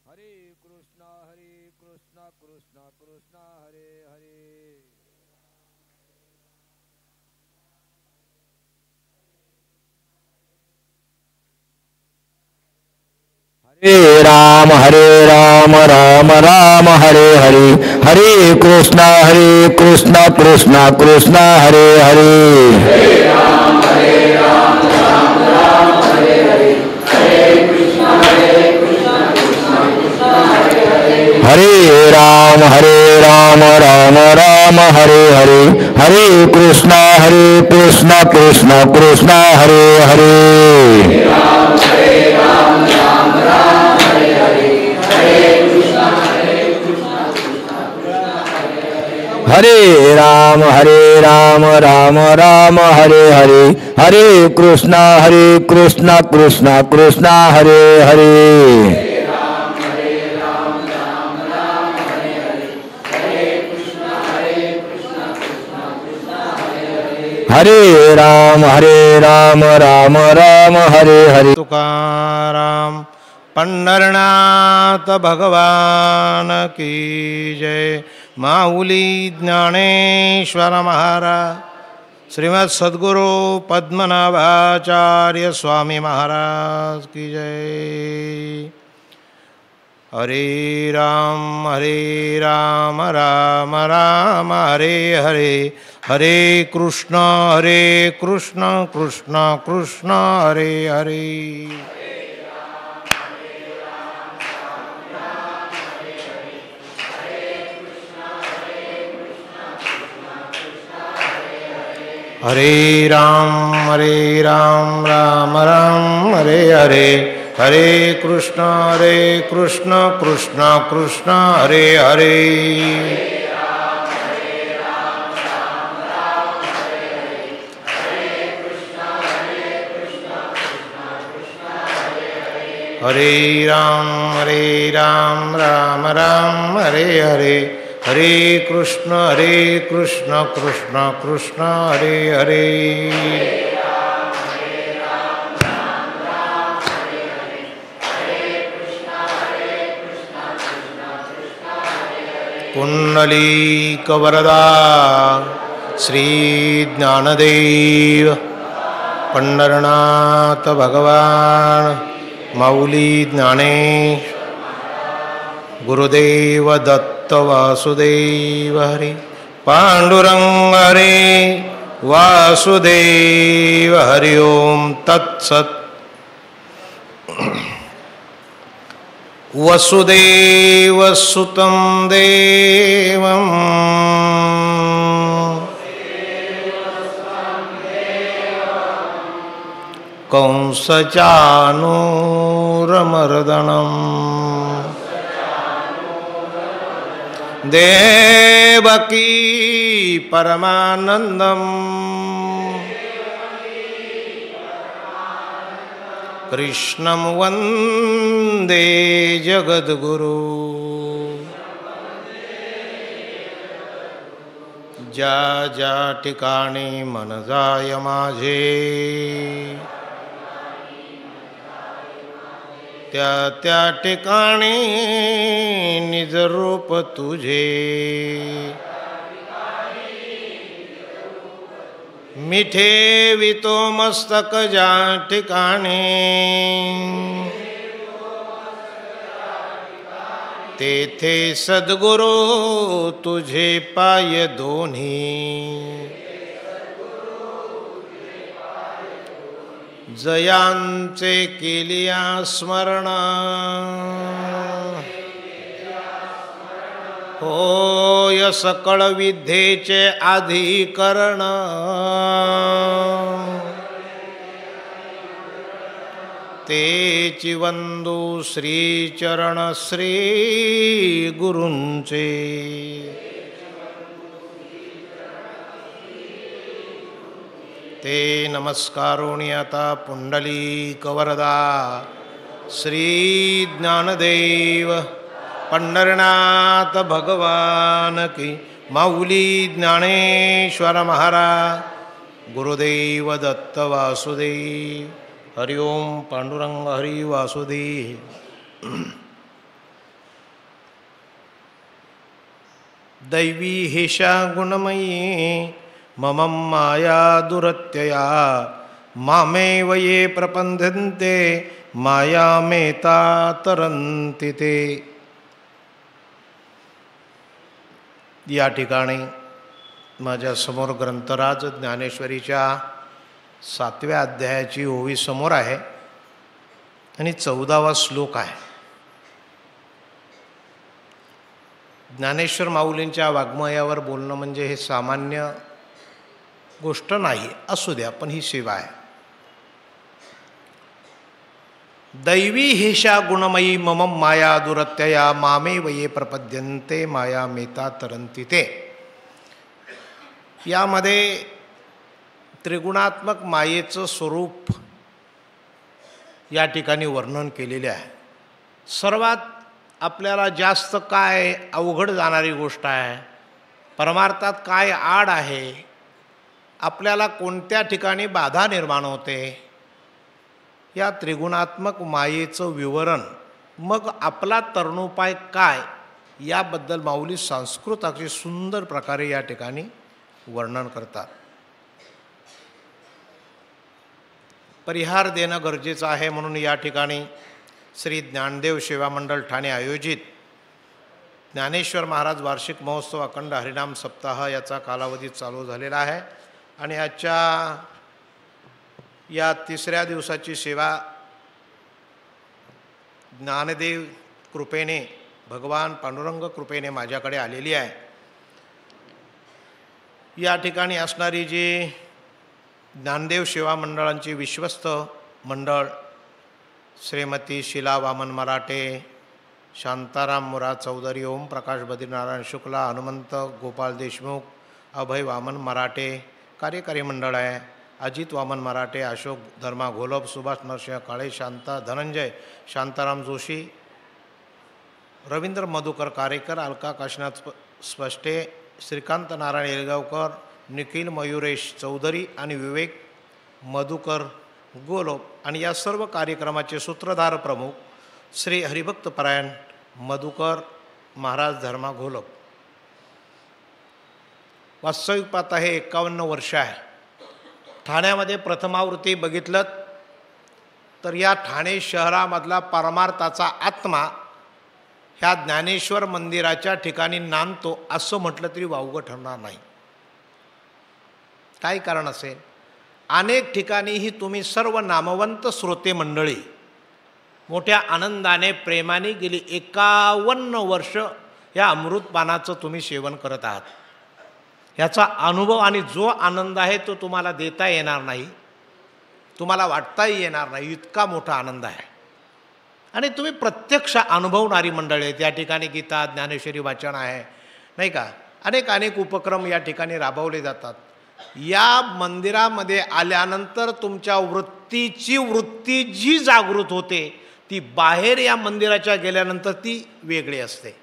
हरे कृष्णा कृष्णा कृष्णा हरे हरे। हरे राम राम राम हरे हरे। हरे कृष्णा कृष्णा कृष्णा हरे हरे। हरे राम राम राम हरे हरे। हरे कृष्णा कृष्णा हरे हरे। हरे राम राम राम हरे हरे। हरे कृष्णा कृष्णा हरे हरे। हरे राम राम राम हरे हरे। तुकाराम पंढरनाथ भगवान की जय। माऊली ज्ञानेश्वर महाराज, श्रीमद सद्गुरु पद्मनाभाचार्य स्वामी महाराज की जय। हरे राम राम राम हरे हरे। हरे कृष्ण कृष्ण कृष्ण हरे हरे। हरे राम राम राम हरे हरे। हरे कृष्ण कृष्ण कृष्ण हरे हरे। हरे राम राम हरे हरे। हरे कृष्ण कृष्ण कृष्ण हरे हरे। पुंडलीकवरदा श्री ज्ञानदेव पंढरनाथ भगवान माऊली ज्ञानेश्वर गुरुदेव दत्त वासुदेव हरे। पांडुरंग हरे वासुदेव हरि ओम तत्सत्। वसुदेव सुतं देवं कंसचानूरमर्दनं देवकी परमानन्दं कृष्णं वन्दे जगद्गुरु। ज्या ज्या ठिकाणी मन जाय माझे त्या त्या ठिकाणी निज रूप तुझे। मिठे वितो मस्तक ज्या ठिकाणी तेथे सद्गुरु तुझे पाय दोन्ही। जयांचे केलिया स्मरण होय सकळ विद्येचे अधिकरण। तेची वंदू श्रीचरण श्री गुरूंचे। ते नमस्कारोणी आता पुंडलीकवरदा श्री ज्ञानदेव पंढरनाथ भगवान की। माऊली ज्ञानेश्वर महाराज गुरुदेव दत्त वासुदेव हरि ओम। पांडुरंग हरि वासुदेव। दैवी हेषा गुणमयी मम माया दुरत्यया मामेव ये प्रपद्यन्ते मायामेता तरन्ति ते. या ठिकाणी माझ्यासमोर ग्रंथराज ज्ञानेश्वरीच्या 7व्या अध्यायाची ओवी समोर आहे आणि 14वा श्लोक आहे. ज्ञानेश्वर माऊलींच्या वाङ्मयावर बोलणं म्हणजे हे सामान्य गोष्ट नाही, असू द्या, पण ही सेवा आहे. दैवी हेषा गुणमयी मम माया दुरत्यया मामेव ये प्रपद्यन्ते मायामेता तरन्ति ते. यामध्ये त्रिगुणात्मक मायेचं स्वरूप या ठिकाणी वर्णन केलेले आहे. सर्वात आपल्याला जास्त काय अवघड जाणारी गोष्ट आहे, परमार्थात काय आड आहे, आपल्याला कोणत्या ठिकाणी बाधा निर्माण होते, या त्रिगुणात्मक मायेचं विवरण, मग आपला तरणोपाय काय, याबद्दल माऊली संस्कृताचे सुंदर प्रकारे या ठिकाणी वर्णन करतात. परिहार देणं गरजेचं आहे, म्हणून या ठिकाणी श्री ज्ञानदेव सेवा मंडळ ठाणे आयोजित ज्ञानेश्वर महाराज वार्षिक महोत्सव अखंड हरिनाम सप्ताह याचा कालावधी चालू झालेला आहे. आणि आजच्या या 3ऱ्या दिवसाची सेवा ज्ञानदेव कृपेने, भगवान पांडुरंग कृपेने माझ्याकडे आलेली आहे. या ठिकाणी असणारी जी ज्ञानदेव सेवा मंडळांची विश्वस्त मंडळ, श्रीमती शीला वामन मराठे, शांताराम मुराद चौधरी, ओमप्रकाश बद्रीनारायण शुक्ला, हनुमंत गोपाल देशमुख, अभय वामन मराठे कार्यकारी मंडळ आहे, अजित वामन मराठे, अशोक धर्मा घोलप, सुभाष नरसिंह काळे, शांता धनंजय, शांताराम जोशी, रवींद्र मधुकर कारेकर, अलका काशीनाथ स्पष्टे, श्रीकांत नारायण येलगावकर, निखिल मयुरेश चौधरी आणि विवेक मधुकर गोलोप. आणि या सर्व कार्यक्रमाचे सूत्रधार प्रमुख श्री हरिभक्तपरायण मधुकर महाराज धर्मा घोलप. वास्तविक पाहता हे 51 वर्ष आहे. ठाण्यामध्ये प्रथमावृत्ती बघितलं तर या ठाणे शहरामधला परमार्थाचा आत्मा ह्या ज्ञानेश्वर मंदिराच्या ठिकाणी नांदतो असं म्हटलं तरी वावगं ठरणार नाही. काय कारण असेल? अनेक ठिकाणीही तुम्ही सर्व नामवंत श्रोते मंडळी मोठ्या आनंदाने प्रेमाने गेली 51 वर्ष या अमृतपानाचं तुम्ही सेवन करत आहात. याचा अनुभव आणि जो आनंद आहे तो तुम्हाला देता येणार नाही, तुम्हाला वाटताही येणार नाही, इतका मोठा आनंद आहे. आणि तुम्ही प्रत्यक्ष अनुभवणारी मंडळी आहेत. या ठिकाणी गीता ज्ञानेश्वरी वाचन आहे, नाही का, अनेक उपक्रम या ठिकाणी राबवले जातात. या मंदिरामध्ये आल्यानंतर तुमच्या वृत्ती जी जागृत होते ती बाहेर या मंदिराच्या गेल्यानंतर ती वेगळी असते.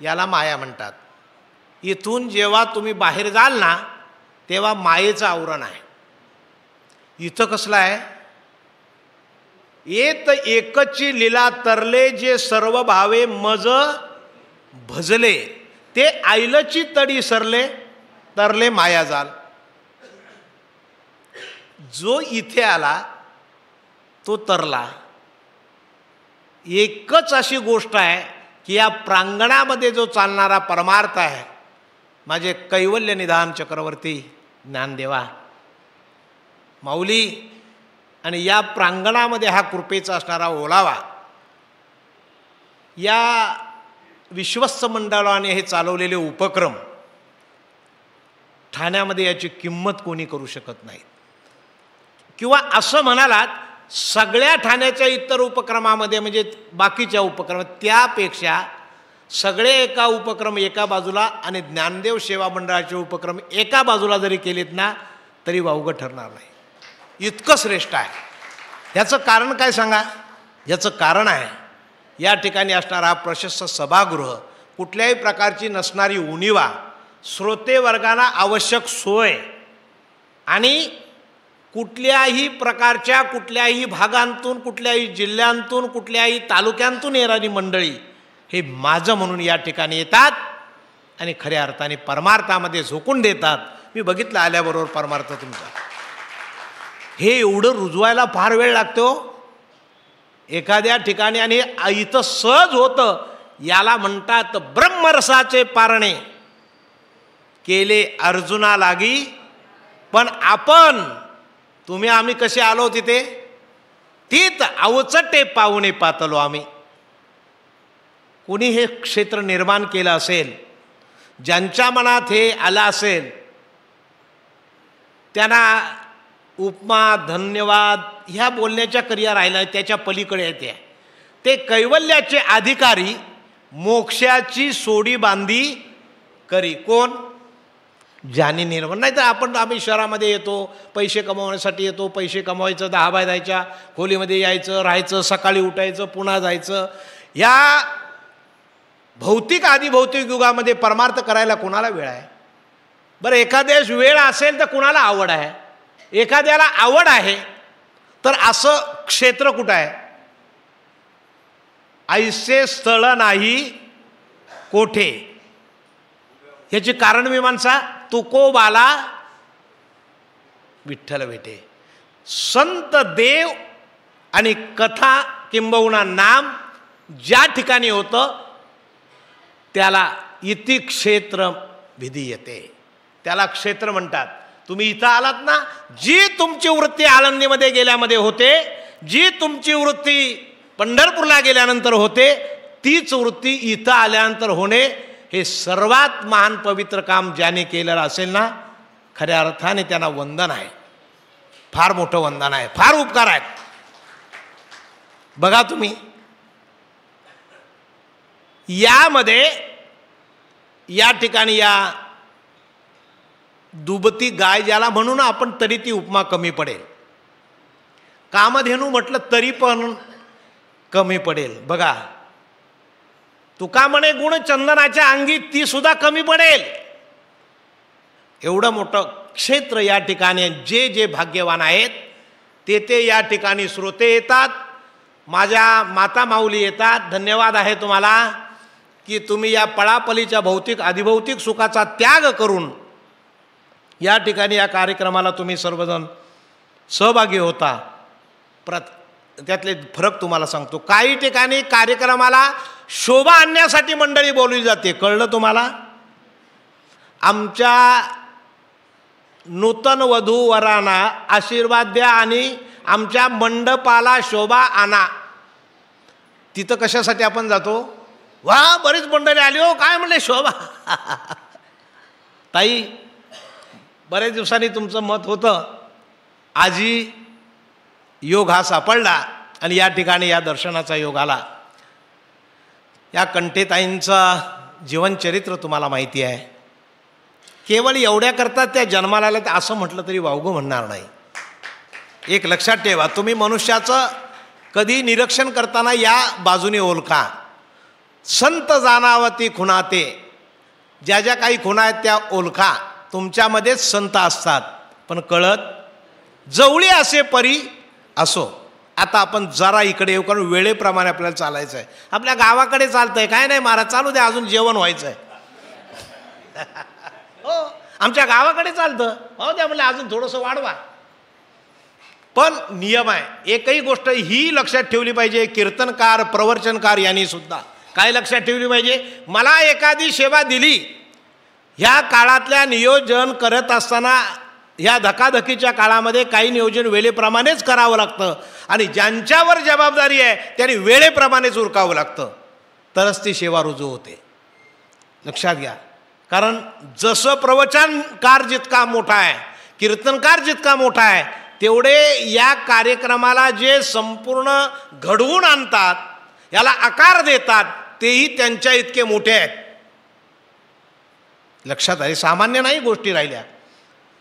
याला माया म्हणतात. इथून जेव्हा तुम्ही बाहेर जाल ना तेव्हा मायेचं आवरण आहे. इथं कसलं आहे? येत एकची लीला तरले जे सर्व भावे मज भजले ते आईलची तडी सरले तरले माया जाल. जो इथे आला तो तरला. एकच अशी गोष्ट आहे की या प्रांगणामध्ये जो चालणारा परमार्थ आहे, माझे कैवल्य निधान चक्रवर्ती ज्ञानदेवा माऊली, आणि या प्रांगणामध्ये हा कृपेचा असणारा ओलावा, या विश्वस्त मंडळाने हे चालवलेले उपक्रम, ठाण्यामध्ये याची किंमत कोणी करू शकत नाही. किंवा असं म्हणालात सगळ्या ठाण्याच्या इतर उपक्रमामध्ये, म्हणजे बाकीच्या उपक्रम, त्यापेक्षा सगळे उपक्रम एका बाजूला आणि ज्ञानदेव सेवा मंडळाचे उपक्रम एका बाजूला जरी केलेत ना तरी वावगं ठरणार नाही. इतकं श्रेष्ठ आहे. याचं कारण काय सांगा? याचं कारण आहे या ठिकाणी असणारा प्रशस्त सभागृह, कुठल्याही प्रकारची नसणारी उणिवा, श्रोतेवर्गाला आवश्यक सोय, आणि कुठल्याही प्रकारच्या कुठल्याही भागांतून, कुठल्याही जिल्ह्यांतून, कुठल्याही तालुक्यांतून येणारी मंडळी हे माझं म्हणून या ठिकाणी येतात. आणि खऱ्या अर्थाने परमार्थामध्ये झोकून देतात. मी बघितलं आल्याबरोबर परमार्थ तुमचा. हे एवढं रुजवायला फार वेळ लागतो एखाद्या ठिकाणी, आणि इथं सहज होतं. याला म्हणतात ब्रह्मरसाचे पारणे केले अर्जुना लागी. पण आपण तुम्ही आम्ही कसे आलो तिथे, तीत अवचटे पाहुणे पातलो आम्ही. कुणी हे क्षेत्र निर्माण केलं असेल, ज्यांच्या मनात हे आलं असेल, त्यांना उपमा धन्यवाद ह्या बोलण्याच्या क्रिया राहिल्या, त्याच्या पलीकडे येते. ते कैवल्याचे अधिकारी मोक्षाची सोडी बांधी करी. कोण? ज्याने निर्माण. नाही तर आम्ही शहरामध्ये येतो, पैसे कमवण्यासाठी येतो, पैसे कमवायचं, 10 बाय 10च्या खोलीमध्ये यायचं, राहायचं, सकाळी उठायचं, पुन्हा जायचं. या भौतिक आदिभौतिक युगामध्ये परमार्थ करायला कोणाला वेळ आहे? बरं, एखाद्यास वेळ असेल तर कुणाला आवड आहे? एखाद्याला आवड आहे तर असं क्षेत्र कुठं आहे? ऐसे स्थळ नाही कोठे. ह्याची कारणमीमांसा तुकोबाला विठ्ठल भेटे. संत देव आणि कथा किंबहुना नाम ज्या ठिकाणी होतं त्याला इति क्षेत्र विधीयते. त्याला क्षेत्र म्हणतात. तुम्ही इथं आलात ना, जी तुमची वृत्ती आळंदीमध्ये गेल्यामध्ये होते, जी तुमची वृत्ती पंढरपूरला गेल्यानंतर होते, तीच वृत्ती इथं आल्यानंतर होणे. हे सर्वात महान पवित्र काम ज्याने केलेलं असेल ना, खऱ्या अर्थाने त्यांना वंदन आहे. फार मोठं वंदन आहे, फार उपकार आहेत. बघा तुम्ही, यामध्ये या ठिकाणी या दुबती गाय ज्याला म्हणू ना आपण, तरी ती उपमा कमी पडेल. कामधेनू म्हटलं तरी पण कमी पडेल. बघा, तुका म्हणे गुण चंदनाच्या अंगी, ती सुद्धा कमी पडेल. एवढं मोठं क्षेत्र या ठिकाणी. जे जे भाग्यवान आहेत ते ते या ठिकाणी श्रोते येतात, माझ्या माता माऊली येतात. धन्यवाद आहे तुम्हाला की तुम्ही या पळापलीच्या भौतिक अधिभौतिक सुखाचा त्याग करून या ठिकाणी या कार्यक्रमाला तुम्ही सर्वजण सहभागी होता. त्यातले फरक तुम्हाला सांगतो. काही ठिकाणी कार्यक्रमाला शोभा आणण्यासाठी मंडळी बोलवली जाते, कळलं तुम्हाला? आमच्या नूतन वधूवरांना आशीर्वाद द्या आणि आमच्या मंडपाला शोभा आणा. तिथं कशासाठी आपण जातो? वा, बरीच मंडळी आली हो, काय म्हणले शोभा. ताई, बरेच दिवसांनी तुमचं मत होतं, आजी योग हा सापडला आणि या ठिकाणी या दर्शनाचा योग आला. या कंठेताईंचा जीवनचरित्र तुम्हाला माहिती आहे. केवळ एवढ्या करता त्या जन्माला आल्या तर असं म्हटलं तरी वावगं म्हणणार नाही. एक लक्षात ठेवा, तुम्ही मनुष्याचं कधी निरीक्षण करताना या बाजूने ओळखा. संत जाणावती खुणाते, ज्या ज्या काही खुणा आहेत त्या ओळखा. तुमच्यामध्येच संत असतात, पण कळत जवळी असे परी असो. आता आपण जरा इकडे येऊ, कारण वेळेप्रमाणे आपल्याला चालायचं आहे. आपल्या गावाकडे चालतंय, काय नाही महाराज, चालू द्या, अजून जेवण व्हायचं आहे. हो, आमच्या गावाकडे चालतं, हो द्या म्हणलं, अजून थोडंसं वाढवा. पण नियम आहे. एकही गोष्ट ही लक्षात ठेवली पाहिजे, कीर्तनकार प्रवचनकार यांनी सुद्धा काय लक्षात ठेवली पाहिजे, मला एखादी सेवा दिली, ह्या काळातल्या नियोजन करत असताना ह्या धकाधकीच्या काळामध्ये काही नियोजन वेळेप्रमाणेच करावं लागतं आणि ज्यांच्यावर जबाबदारी आहे त्यांनी वेळेप्रमाणेच उरकावं लागतं, तरच ती सेवा रुजू होते. लक्षात घ्या. कारण जसं प्रवचनकार जितका मोठा आहे, कीर्तनकार जितका मोठा आहे, तेवढे या कार्यक्रमाला जे संपूर्ण घडवून आणतात, याला आकार देतात, तेही त्यांच्या इतके मोठे आहेत. लक्षात आहे. सामान्य नाही गोष्टी राहिल्या.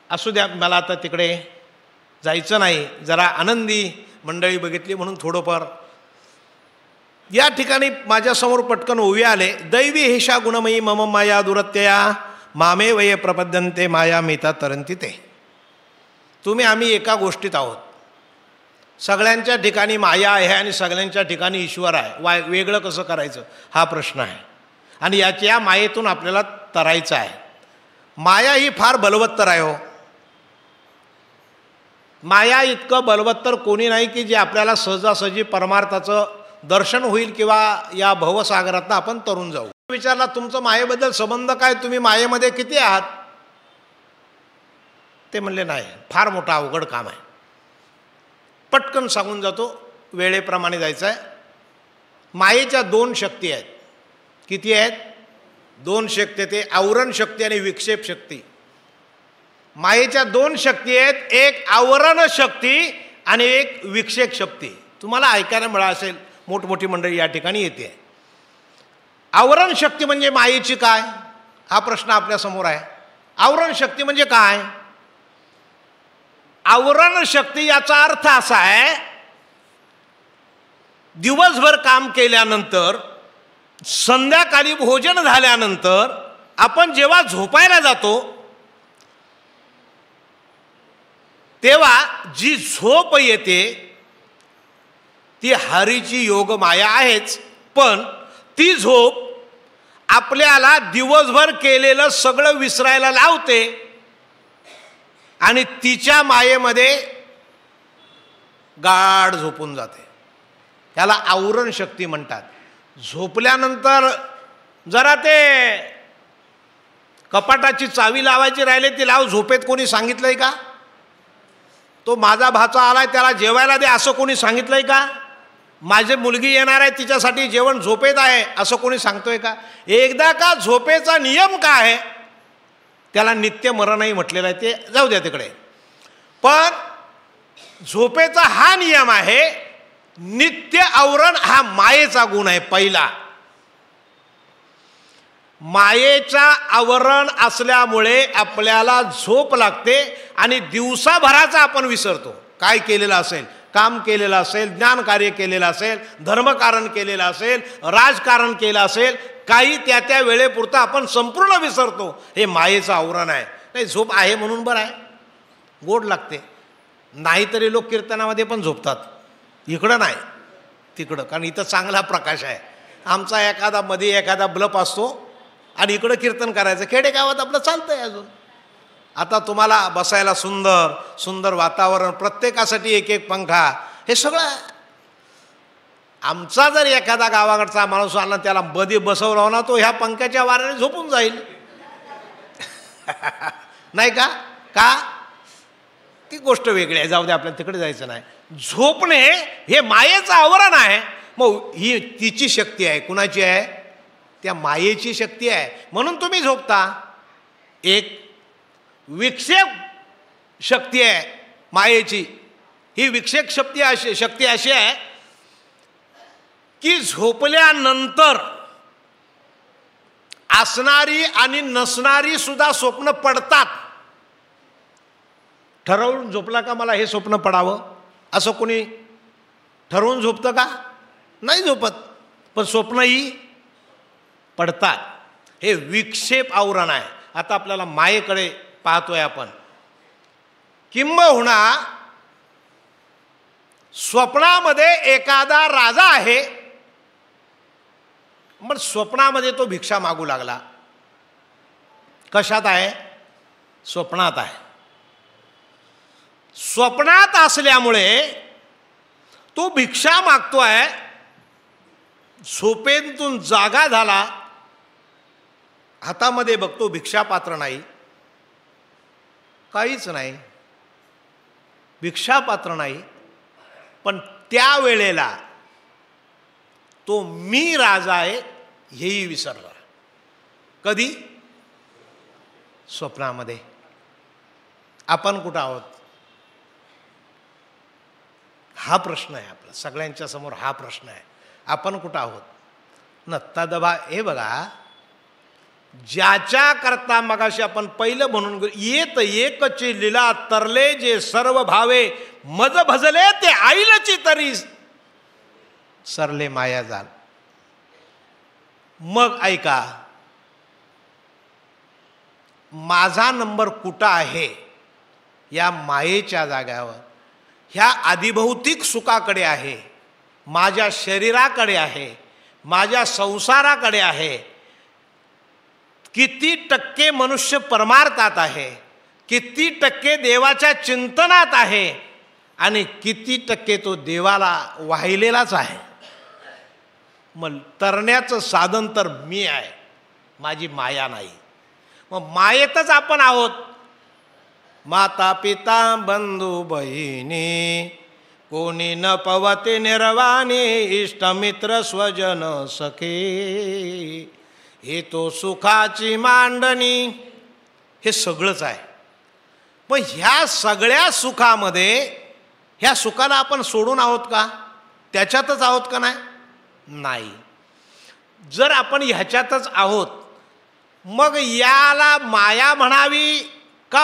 असू द्या, मला आता तिकडे जायचं नाही. जरा आनंदी मंडळी बघितली म्हणून थोडंफार या ठिकाणी माझ्यासमोर पटकन उभे आले. दैवी हेषा गुणमयी मम माया दुरत्यया मामे वये प्रपद्यन्ते माया मिता तरंती ते. तुम्ही आम्ही एका गोष्टीत आहोत. सगळ्यांच्या ठिकाणी माया आहे आणि सगळ्यांच्या ठिकाणी ईश्वर आहे. वेगळं कसं करायचं हा प्रश्न आहे. आणि या मायेतून आपल्याला तरायचं आहे. माया ही फार बलवत्तर आहे हो. माया इतकं बलवत्तर कोणी नाही की जे आपल्याला सहजासहजी परमार्थाचं दर्शन होईल किंवा या भवसागरातनं आपण तरून जाऊ. विचारला तुमचं मायेबद्दल संबंध काय, तुम्ही मायेमध्ये किती आहात? ते म्हणले नाही, फार मोठं अवघड काम आहे. पटकन सांगून जातो, वेळेप्रमाणे जायचं आहे. मायेच्या 2 शक्ती आहेत. किती आहेत? 2 शक्ती. ते आवरण शक्ती आणि विक्षेप शक्ती. मायेच्या 2 शक्ती आहेत, एक आवरण शक्ती आणि एक विक्षेप शक्ती. तुम्हाला ऐकायला मिळालं असेल, मोठमोठी मंडळी या ठिकाणी येते. आवरण शक्ती म्हणजे मायेची काय, हा प्रश्न आपल्यासमोर आहे. आवरण शक्ती म्हणजे काय? आवरण शक्ती याचा अर्थ असा आहे, दिवसभर काम केल्यानंतर संध्याकाळी भोजन झाल्यानंतर आपण जेव्हा झोपायला जातो तेव्हा जी झोप येते ती हरीची योग माया आहेच, पण ती झोप आपल्याला दिवसभर केलेलं सगळं विसरायला लावते आणि तिच्या मायेमध्ये गाढ झोपून जाते. त्याला आवरण शक्ती म्हणतात. झोपल्यानंतर जरा ते कपाटाची चावी लावायची राहिले, ती लाव, झोपेत कोणी सांगितलंय का? तो माझा भाचा आलाय त्याला जेवायला दे असं कोणी सांगितलंय का? माझी मुलगी येणार आहे तिच्यासाठी जेवण झोपेत आहे असं कोणी सांगतोय का? एकदा का झोपेचा नियम काय आहे, त्याला नित्य मरणही म्हटलेलं आहे, ते जाऊ द्या तिकडे. पण झोपेचा हा नियम आहे, नित्य आवरण हा मायेचा गुण आहे. पहिला मायेचा आवरण असल्यामुळे आपल्याला झोप लागते आणि दिवसाभराचा आपण विसरतो. काय केलेलं असेल, काम केलेलं असेल, ज्ञान कार्य केलेलं असेल, धर्मकारण केलेलं असेल, राजकारण केलं असेल, काही त्या त्या वेळेपुरतं आपण संपूर्ण विसरतो. हे मायेचं आवरण आहे. नाही, झोप आहे म्हणून बरं आहे, गोड लागते. नाहीतरी लोक कीर्तनामध्ये पण झोपतात, इकडं नाही तिकडं, कारण इथं चांगला प्रकाश आहे. आमचा एखादा मध्ये एखादा बल्ब असतो आणि इकडं कीर्तन करायचं. खेडेगावात आपलं चालतंय अजून. आता तुम्हाला बसायला सुंदर सुंदर वातावरण, प्रत्येकासाठी एक एक पंखा, हे सगळं. आमचा जर एखादा गावाकडचा माणूस आला त्याला मध्ये बसवला ना, तो ह्या पंख्याच्या वाऱ्याने झोपून जाईल. नाही का? का? ती गोष्ट वेगळी आहे, जाऊ दे, आपल्याला तिकडे जायचं नाही. झोपणे हे मायेचं आवरण आहे. मग ही तिची शक्ती आहे. कुणाची आहे? त्या मायेची शक्ती आहे, म्हणून तुम्ही झोपता. एक विक्षेप शक्ती आहे मायेची. ही विक्षेप शक्ती अशी आहे की झोपल्यानंतर असणारी आणि नसणारी सुद्धा स्वप्न पडतात. ठरवून झोपला का मला हे स्वप्न पडावं असं कोणी ठरवून झोपतं का? नाही झोपत, पण स्वप्नही पडतात. हे विक्षेप आवरण आहे. आता आपल्याला मायेकडे पाहतोय आपण. किंबहुना स्वप्नामध्ये एखादा राजा आहे, मग स्वप्नामध्ये तो भिक्षा मागू लागला. कशात आहे? स्वप्नात आहे. स्वप्नात असल्यामुळे तो भिक्षा मागतोय. झोपेतून जागा झाला, हातामध्ये बघतो भिक्षापात्र नाही, काहीच नाही, भिक्षापात्र नाही. पण त्या वेळेला तो मी राजा आहे हेही विसरला. कधी? स्वप्नामध्ये. आपण कुठं आहोत? हा प्रश्न आहे आपला सगळ्यांच्या समोर. हा प्रश्न आहे, आपण कुठं आहोत? नत्तादबा. हे बघा, ज्याच्या करता मगाशी आपण पहिलं म्हणून येत एकची लीला तरले जे सर्व भावे मज भजले ते आईलची तरी सरले माया जाल. मग ऐका, माझा नंबर कुठं आहे? या मायेच्या जाग्यावर, ह्या आदिभौतिक सुखाकडे आहे, माझ्या शरीराकडे आहे, माझ्या संसाराकडे आहे. किती टक्के मनुष्य परमार्थात आहे, किती टक्के देवाच्या चिंतनात आहे आणि किती टक्के तो देवाला वाहिलेलाच आहे. मग तरण्याचं साधन तर मी आहे, माझी माया नाही. मग मायेतच आपण आहोत. माता पिता बंधू बहिणी कोणी न पवते निर्वाणी, इष्टमित्र स्वजन सखे हे तो सुखाची मांडणी. हे सगळंच आहे. पण ह्या सगळ्या सुखामध्ये ह्या सुखाला आपण सोडून आहोत का? त्याच्यातच आहोत का? नाही. जर आपण ह्याच्यातच आहोत, मग याला माया म्हणावी का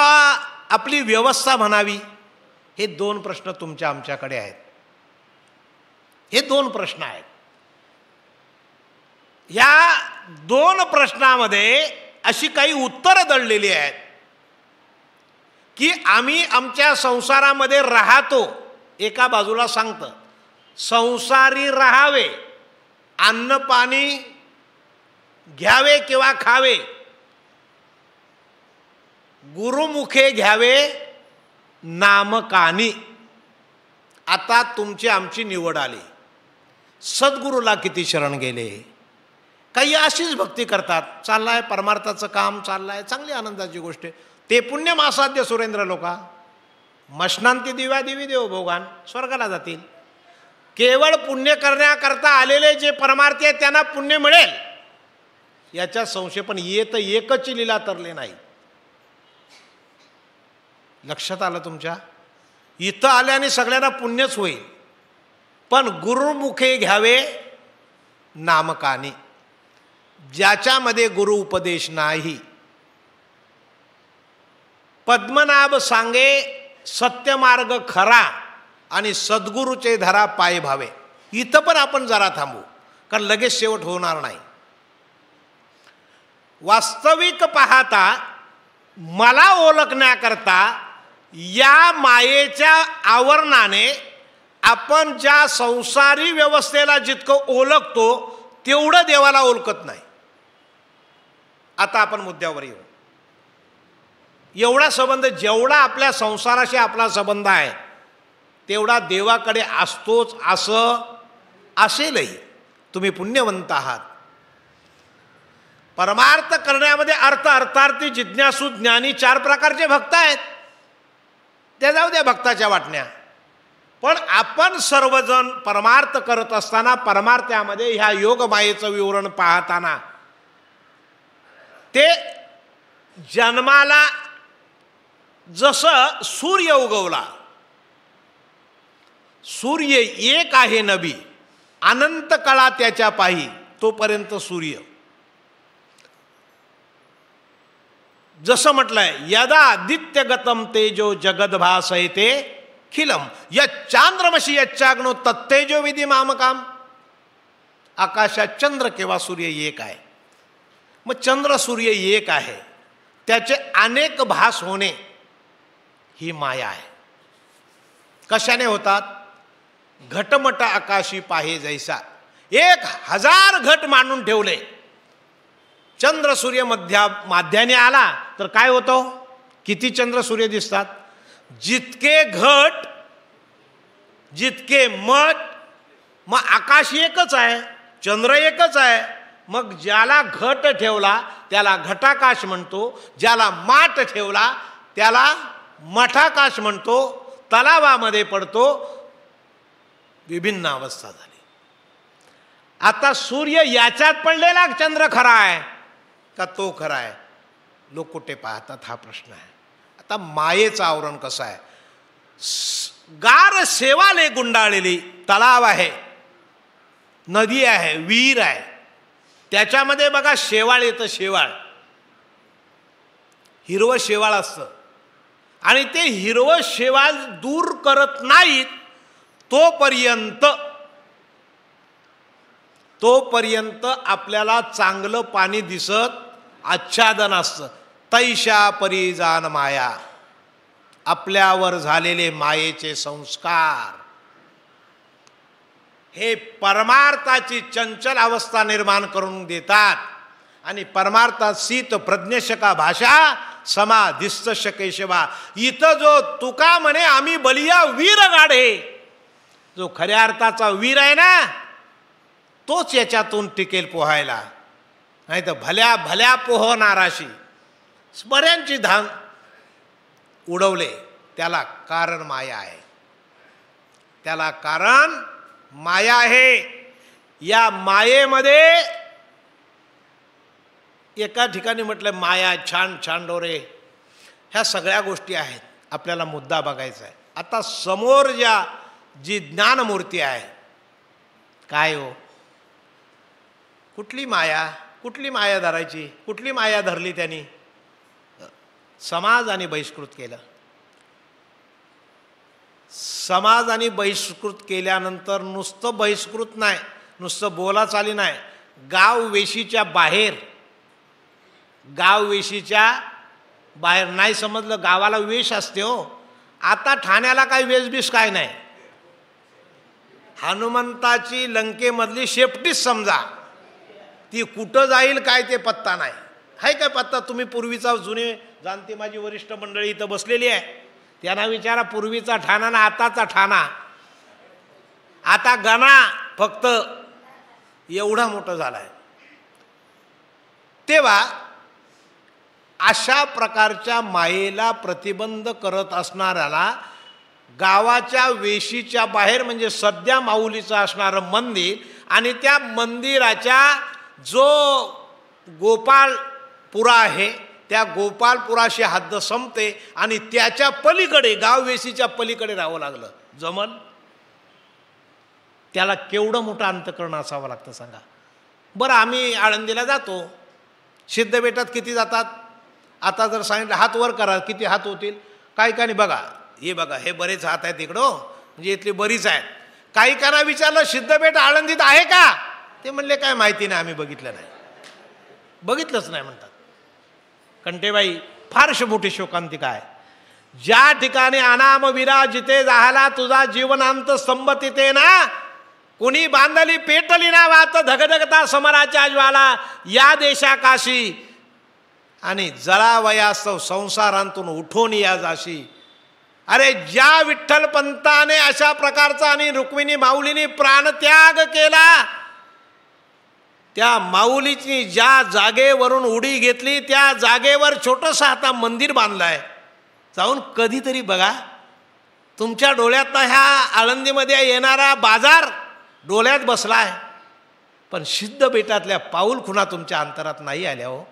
आपली व्यवस्था म्हणावी? हे दोन प्रश्न तुमच्या आमच्याकडे आहेत. हे दोन प्रश्न आहेत. या दोन प्रश्नामध्ये अशी काही उत्तरं दडलेली आहेत की आम्ही आमच्या संसारामध्ये राहतो. एका बाजूला सांगतं संसारी राहावे, अन्न पाणी घ्यावे किंवा खावे, गुरुमुखे घ्यावे नामकानी. आता तुमची आमची निवड आली. सद्गुरूला किती शरण गेले. काही अशीच भक्ती करतात, चाललाय परमार्थाचं काम चाललंय, चांगली आनंदाची गोष्ट आहे. ते पुण्य मासाध्य सुरेंद्र लोका मशनांती दिव्या दिवी देव भोगान स्वर्गाला जातील. केवळ पुण्य करण्याकरता आलेले जे परमार्थी आहेत त्यांना पुण्य मिळेल याच्या संशय. पण येत एकच लीला तरले नाही. लक्षात आलं तुमच्या? इथं आल्याने सगळ्यांना पुण्यच होईल, पण गुरुमुखे घ्यावे नामकानी. ज्याच्यामध्ये गुरु उपदेश नाही. पद्मनाभ सांगे सत्यमार्ग खरा आणि सद्गुरूचे धरा पाय भावे. इथं पण आपण जरा थांबू, कारण लगेच शेवट होणार नाही. वास्तविक पाहता मला ओळखण्याकरता या मायेच्या आवरणाने आपण ज्या संसारी व्यवस्थेला जितकं ओळखतो तेवढं देवाला ओळखत नाही. आता आपण मुद्द्यावर येऊ. एवढा संबंध, जेवढा आपल्या संसाराशी आपला संबंध आहे तेवढा देवाकडे असतोच असं असेलही. तुम्ही पुण्यवंत आहात. परमार्थ करण्यामध्ये अर्थ, अर्थार्थी, जिज्ञासू, ज्ञानी 4 प्रकारचे भक्त आहेत. त्या जाऊ द्या भक्ताच्या वाटण्या. पण आपण सर्वजण परमार्थ करत असताना परमार्थामध्ये ह्या योगमायेचं विवरण पाहताना ते जन्माला जसं सूर्य उगवला, सूर्य एक आहे नबी, अनंत काळा त्याच्या पायी, तोपर्यंत सूर्य. जसं म्हटलंय यदा आदित्यगतम तेजो जगद्भासयते खिलम यच्चांद्रमशी यच्चाग्नो तत्तेजो विधी मामकाम. आकाशात चंद्र किंवा सूर्य एक आहे. मग चंद्र सूर्य एक आहे, त्याचे अनेक भास होणे ही माया आहे. कशाने होतात? घटमट आकाशी पाहे जैसा. 1000 घट मांडून ठेवले. चंद्र सूर्य माध्याने आला तर काय होतं? किती चंद्र सूर्य दिसतात? जितके घट जितके मठ. मग आकाश एकच आहे, चंद्र एकच आहे. मग ज्याला घट ठेवला त्याला घटाकाश म्हणतो, ज्याला माठ ठेवला त्याला मठाकाश म्हणतो. तलावामध्ये पडतो. विभिन्न अवस्था झाली. आता सूर्य याच्यात पडलेला चंद्र खरा आहे का तो खरा आहे? लोक कुठे पाहतात हा प्रश्न आहे. आता मायेचं आवरण कसं आहे? गार शेवाले गुंडाळलेली तलाव आहे, नदी आहे, विहीर आहे. त्याच्यामध्ये बघा शेवाळ येतं. शेवाळ, हिरवं शेवाळ असतं आणि ते हिरवं शेवाळ दूर करत नाहीत तोपर्यंत आपल्याला चांगलं पाणी दिसत, आच्छादन असतं. तैशा परिजान माया. आपल्यावर झालेले मायेचे संस्कार हे परमार्थाची चंचल अवस्था निर्माण करून देतात आणि परमार्थात शीत प्रज्ञशका भाषा समाधिस्थ केशवा. इथं जो तुका म्हणे आम्ही बलिया वीर गाढे, जो खऱ्या अर्थाचा वीर आहे ना तोच याच्यातून टिकेल पोहायला, नाही तर भल्या भल्या पोहणाराशी बऱ्यांची धान उडवले. त्याला कारण माया आहे, त्याला कारण माया आहे. या मायेमध्ये एका ठिकाणी म्हटलं माया छान छान डोरे, ह्या सगळ्या गोष्टी आहेत. आपल्याला मुद्दा बघायचा आहे. आता समोर जी ज्ञानमूर्ती आहे काय हो, कुठली माया धरायची, कुठली माया धरली त्यांनी? समाज आणि बहिष्कृत केलं. समाज आणि बहिष्कृत केल्यानंतर नुसतं बहिष्कृत नाही, नुसतं बोलाचाली नाही, गाव वेशीच्या बाहेर नाही समजलं, गावाला वेश असते हो. आता ठाण्याला काही वेशबिश काय नाही, हनुमंताची लंकेमधली शेपटीच समजा, ती कुठं जाईल काय ते पत्ता नाही. हाय काय पत्ता? तुम्ही पूर्वीचा जुने जाणते माझी वरिष्ठ मंडळी इथं बसलेली आहे, त्यांना विचारा पूर्वीचा ठाणा ना आताचा ठाणा. आता गणा फक्त एवढा मोठा झाला आहे. तेव्हा अशा प्रकारच्या मायेला प्रतिबंध करत असणाऱ्याला गावाच्या वेशीच्या बाहेर म्हणजे सध्या माऊलीचं असणारं मंदिर आणि त्या मंदिराच्या जो गोपालपुरा आहे त्या गोपालपुराशी हद्द संपते आणि त्याच्या पलीकडे गाववेशीच्या पलीकडे राहावं लागलं. जमल? त्याला केवढं मोठं अंतःकरण असावं लागतं सांगा बरं. आम्ही आळंदीला जातो, सिद्धबेटात किती जातात? आता जर सांगितलं हात वर करा, किती हात होतील? काही कानी बघा, हे बघा हे बरेच हात आहेत इकडं, म्हणजे इथली बरीच आहेत. काही काना विचारलं सिद्धबेट आळंदीत आहे का? ते म्हणले काय माहिती नाही, आम्ही बघितलं नाही म्हणतात. कंटेबाई फारशी मोठी शोकांतिका आहे. ज्या ठिकाणी अनाम विरा जिथे झाला तुझा जीवनांत स्तंभ तिथे ना, कुणी बांधली पेटली ना वात धगधगता समराच्या ज्वाला या देशाकाशी, आणि जळावयास्तव संसारांतून उठून या जाशी. अरे ज्या विठ्ठल पंताने अशा प्रकारचा आणि रुक्मिणी माऊलीने प्राणत्याग केला, त्या माऊलीची ज्या जागेवरून उडी घेतली त्या जागेवर छोटंसं आता मंदिर बांधलंय. जाऊन कधीतरी बघा, तुमच्या डोळ्यात ह्या आळंदीमध्ये येणारा बाजार डोळ्यात बसलाय, पण सिद्धबेटातल्या पाऊल खुणा तुमच्या अंतरात नाही आल्या हो.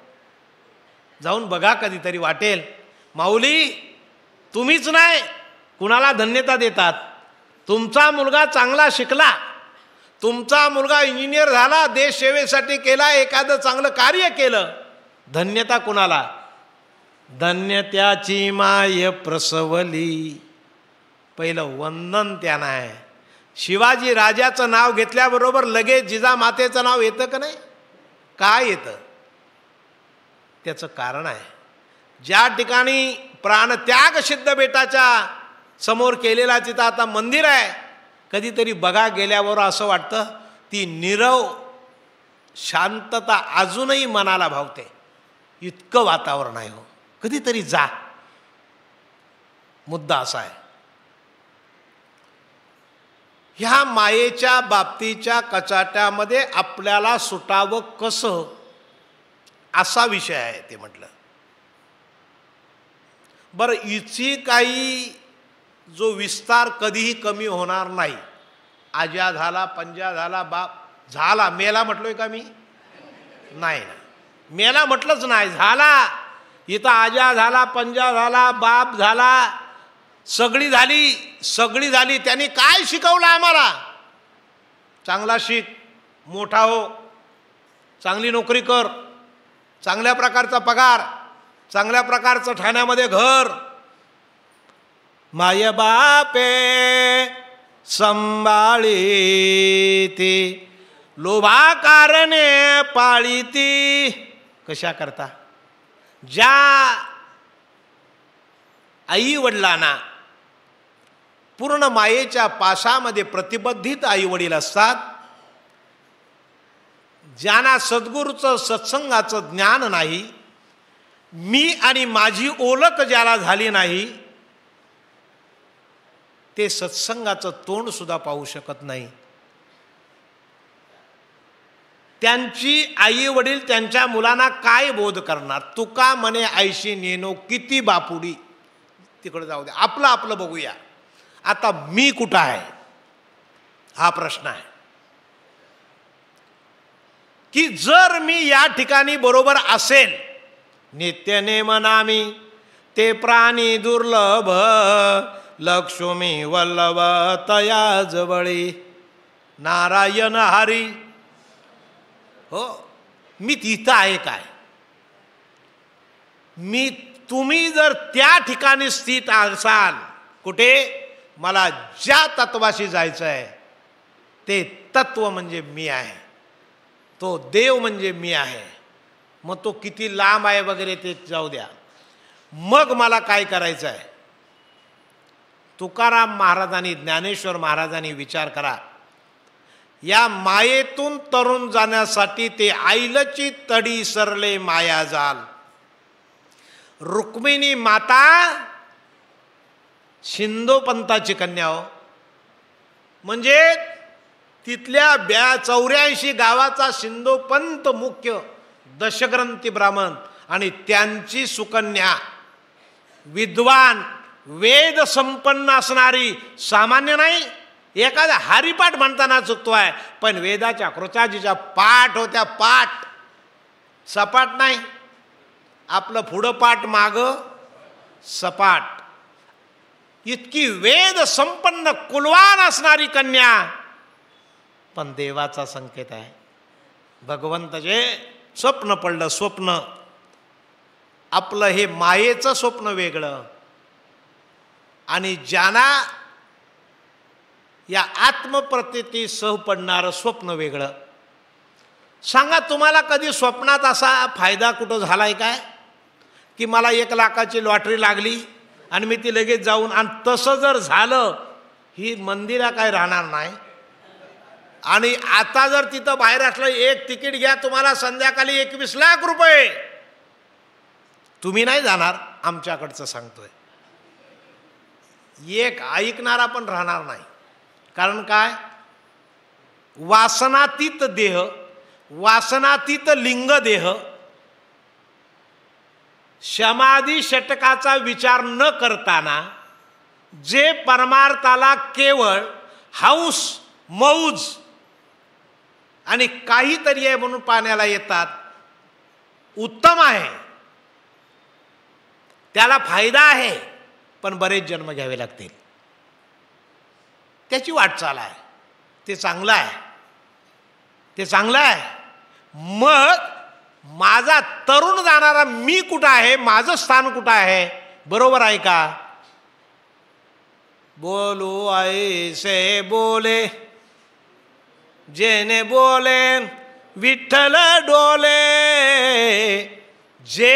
जाऊन बघा कधीतरी, वाटेल. माऊली तुम्हीच नाही कुणाला धन्यता देतात. तुमचा मुलगा चांगला शिकला, तुमचा मुलगा इंजिनियर झाला, देश सेवेसाठी केला, एखादं चांगलं कार्य केलं, धन्यता कुणाला? धन्यत्याची माय प्रसवली. पहिलं वंदन त्यांना आहे. शिवाजी राजाचं नाव घेतल्याबरोबर लगेच जिजामातेचं नाव येतं का नाही? काय येतं? त्याचं कारण आहे. ज्या ठिकाणी प्राणत्याग सिद्धबेटाच्या समोर केलेला तिथं आता मंदिर आहे. कधीतरी बघा गेल्यावर असं वाटतं ती नीरव शांतता अजूनही मनाला भावते, इतकं वातावरण आहे हो. कधीतरी जा. मुद्दा असा आहे, ह्या मायेच्या बाबतीच्या कचाट्यामध्ये आपल्याला सुटावं कसं, असा विषय आहे ते म्हटलं. बरं, हिची काही जो विस्तार कधीही कमी होणार नाही. आजा झाला, पंजा झाला, बाप झाला, मेला म्हटलोय का मी? नाही ना, मेला म्हटलंच नाही, झाला. इथं आजा झाला, पंजा झाला, बाप झाला, सगळी झाली. त्यांनी काय शिकवलं आम्हाला? चांगला शिक, मोठा हो, चांगली नोकरी कर, चांगल्या प्रकारचा पगार, चांगल्या प्रकारचं ठाण्यामध्ये घर. माय बापे संभाळी ती लोभा कारणे पाळी ती. कशा करता? ज्या आई वडिलांना पूर्ण मायेच्या पाशामध्ये प्रतिबद्धित आई वडील असतात, ज्यांना सद्गुरूचं सत्संगाचं ज्ञान नाही, मी आणि माझी ओळख ज्याला झाली नाही, ते सत्संगाचं तोंड सुद्धा पाहू शकत नाही. त्यांची आई वडील त्यांच्या मुलांना काय बोध करणार? तुका म्हणे ऐशी नेनो किती बापुडी. तिकडे जाऊ दे, आपलं आपलं बघूया. आता मी कुठं आहे हा प्रश्न आहे. की जर मी या ठिकाणी बरोबर असेल, नित्यनेम नामी ते प्राणी दुर्लभ, लक्ष्मी वल्लभ तया जवळी, नारायण हरी. हो, मी तिथं आहे काय? तुम्ही जर त्या ठिकाणी स्थित असाल, कुठे? मला ज्या तत्वाशी जायचं आहे ते तत्व म्हणजे मी आहे, तो देव म्हणजे मी आहे. मग तो किती लांब आहे वगैरे ते जाऊ द्या. मग मला काय करायचं आहे? तुकाराम महाराजांनी, ज्ञानेश्वर महाराजांनी विचार करा. या मायेतून तरुण जाण्यासाठी ते आईलची तडी सरले मायाजाल. रुक्मिणी माता शिंदोपंताची कन्या हो, म्हणजे तिथल्या 84 गावाचा शिंदोपंत मुख्य दशग्रंथी ब्राह्मण आणि त्यांची सुकन्या, विद्वान वेद संपन्न असणारी, सामान्य नाही. एखादा हरिपाठ म्हणताना चुकतोय, पण वेदाच्या कृचाजीच्या पाठ होत्या, पाठ, सपाट नाही. आपलं पुढं पाठ, माग सपाट. इतकी वेद संपन्न कुलवान असणारी कन्या, पण देवाचा संकेत आहे. भगवंत जे स्वप्न पडलं, स्वप्न आपलं हे मायेचं स्वप्न वेगळं आणि ज्यांना या आत्मप्रतीती सह पडणारं स्वप्न वेगळं. सांगा, तुम्हाला कधी स्वप्नात असा फायदा कुठं झालाय काय की मला 1 लाखाची लॉटरी लागली आणि मी ती लगेच जाऊन, आणि तसं जर झालं, ही मंदिरा काय राहणार नाही. आणि आता जर तिथं बाहेर असलं, 1 तिकीट घ्या, तुम्हाला संध्याकाळी 21 लाख रुपये, तुम्ही नाही जाणार. आमच्याकडचं सांगतोय. एक ऐकणारा पण राहणार नाही. कारण काय? वासनातीत देह, वासनातीत लिंग देह, समाधी षटकाचा विचार न करताना जे परमार्थाला केवळ हौस, मौज आणि काहीतरी आहे म्हणून पाण्याला येतात, उत्तम आहे, त्याला फायदा आहे, पण बरेच जन्म घ्यावे लागतील. त्याची वाटचाल आहे, ते चांगलं आहे, ते चांगलं आहे. मग माझा तरुण जाणारा मी कुठं आहे, माझं स्थान कुठं आहे? बरोबर आहे का? बोलू ऐसे बोले जेने बोले विठ्ठल डोले. जे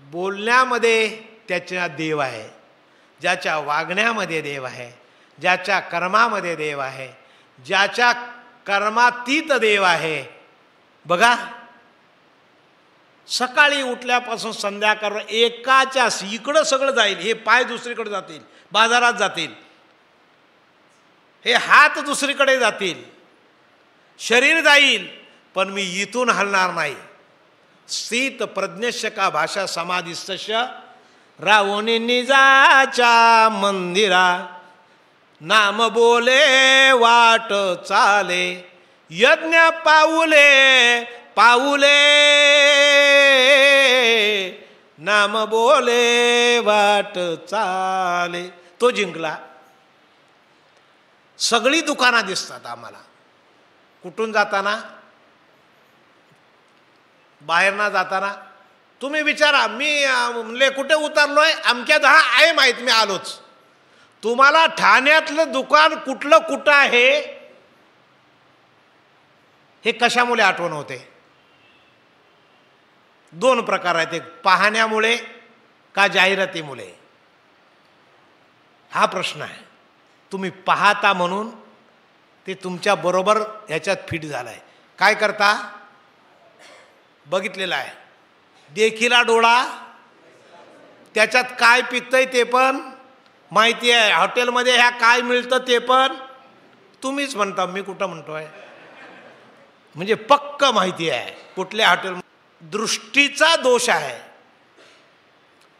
बोलण्यामध्ये त्याच्या देव आहे, ज्याच्या वागण्यामध्ये देव आहे, ज्याच्या कर्मामध्ये देव आहे, ज्याच्या कर्मातीत देव आहे. बघा, सकाळी उठल्यापासून संध्याकाळ एकाच्या इकडं सगळं जाईल. हे पाय दुसरीकडे जातील, बाजारात जातील, हे हात दुसरीकडे जातील, शरीर जाईल, पण मी इथून हलणार नाही. स्थित प्रज्ञस्य का भाषा समाधिस्तस्य रावणी निजाच्या मंदिरा. नाम बोले वाट चाले, यज्ञ पाऊले पाऊले. नाम बोले वाट चाले. तो जिंकला. सगळी दुकानं दिसतात आम्हाला. कुठून जाताना, बाहेर ना जाताना तुम्ही विचारा, मी म्हणले कुठे उतरलोय, अमक्या 10 आहे माहीत, मी आलोच. तुम्हाला ठाण्यातलं दुकान कुठलं कुठं आहे हे कशामुळे आठवण होते? 2 प्रकार आहेत, एक पाहण्यामुळे का जाहिरातीमुळे. हा प्रश्न आहे. तुम्ही पाहता म्हणून ते तुमच्या बरोबर ह्याच्यात फिट झालाय. काय करता? बघितलेलं आहे. देखीला डोळा, त्याच्यात काय पिकतंय ते पण माहिती आहे. हॉटेलमध्ये ह्या काय मिळतं ते पण तुम्हीच म्हणता, मी कुठं म्हणतोय. म्हणजे पक्क माहिती आहे कुठल्या हॉटेल. दृष्टीचा दोष आहे,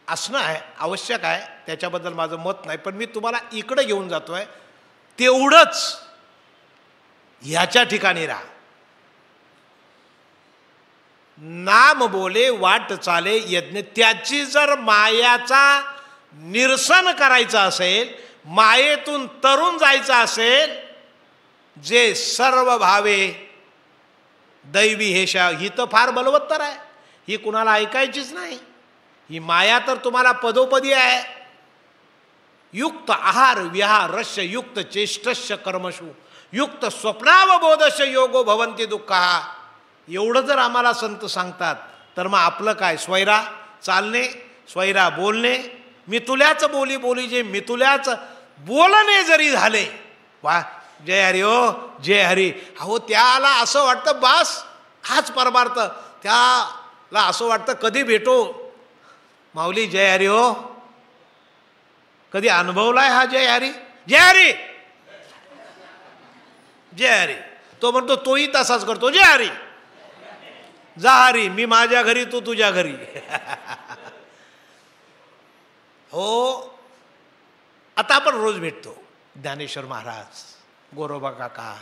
असणं आहे, आवश्यक आहे, त्याच्याबद्दल माझं मत नाही. पण मी तुम्हाला इकडे घेऊन जातोय, तेवढंच ह्याच्या ठिकाणी राहा. नाम बोले वाट चाले यज्ञ. त्याची जर मायाचा निरसन करायचं असेल, मायेतून तरुण जायचं असेल, जे सर्व भावे दैवी हेशा, ही तर फार बलवत्तर आहे. ही कुणाला ऐकायचीच नाही. ही माया तर तुम्हाला पदोपदी आहे. युक्त आहार विहार रस्य युक्त चेष्टस्य कर्मशु युक्त स्वप्नावबोधस्य योगो भवन्ति दुःखा. एवढं जर आम्हाला संत सांगतात तर मग आपलं काय? स्वैरा चालणे, स्वैरा बोलणे, मितुल्याच बोली बोली जे मितुल्याच बोलणे जरी झाले, वा जय हरी हो जय हरी. अहो त्याला असं वाटतं बस हाच परमार्थ. त्याला असं वाटतं कधी भेटो माऊली. जय हरी हो कधी अनुभवलाय हा जय हरी? जय हरी जय हरी. तो म्हणतो तोही तसाच करतो, जय हरी जा हरी, मी माझ्या घरी तू तुझ्या घरी. हो आता आपण रोज भेटतो. ज्ञानेश्वर महाराज, गोरोबा काका,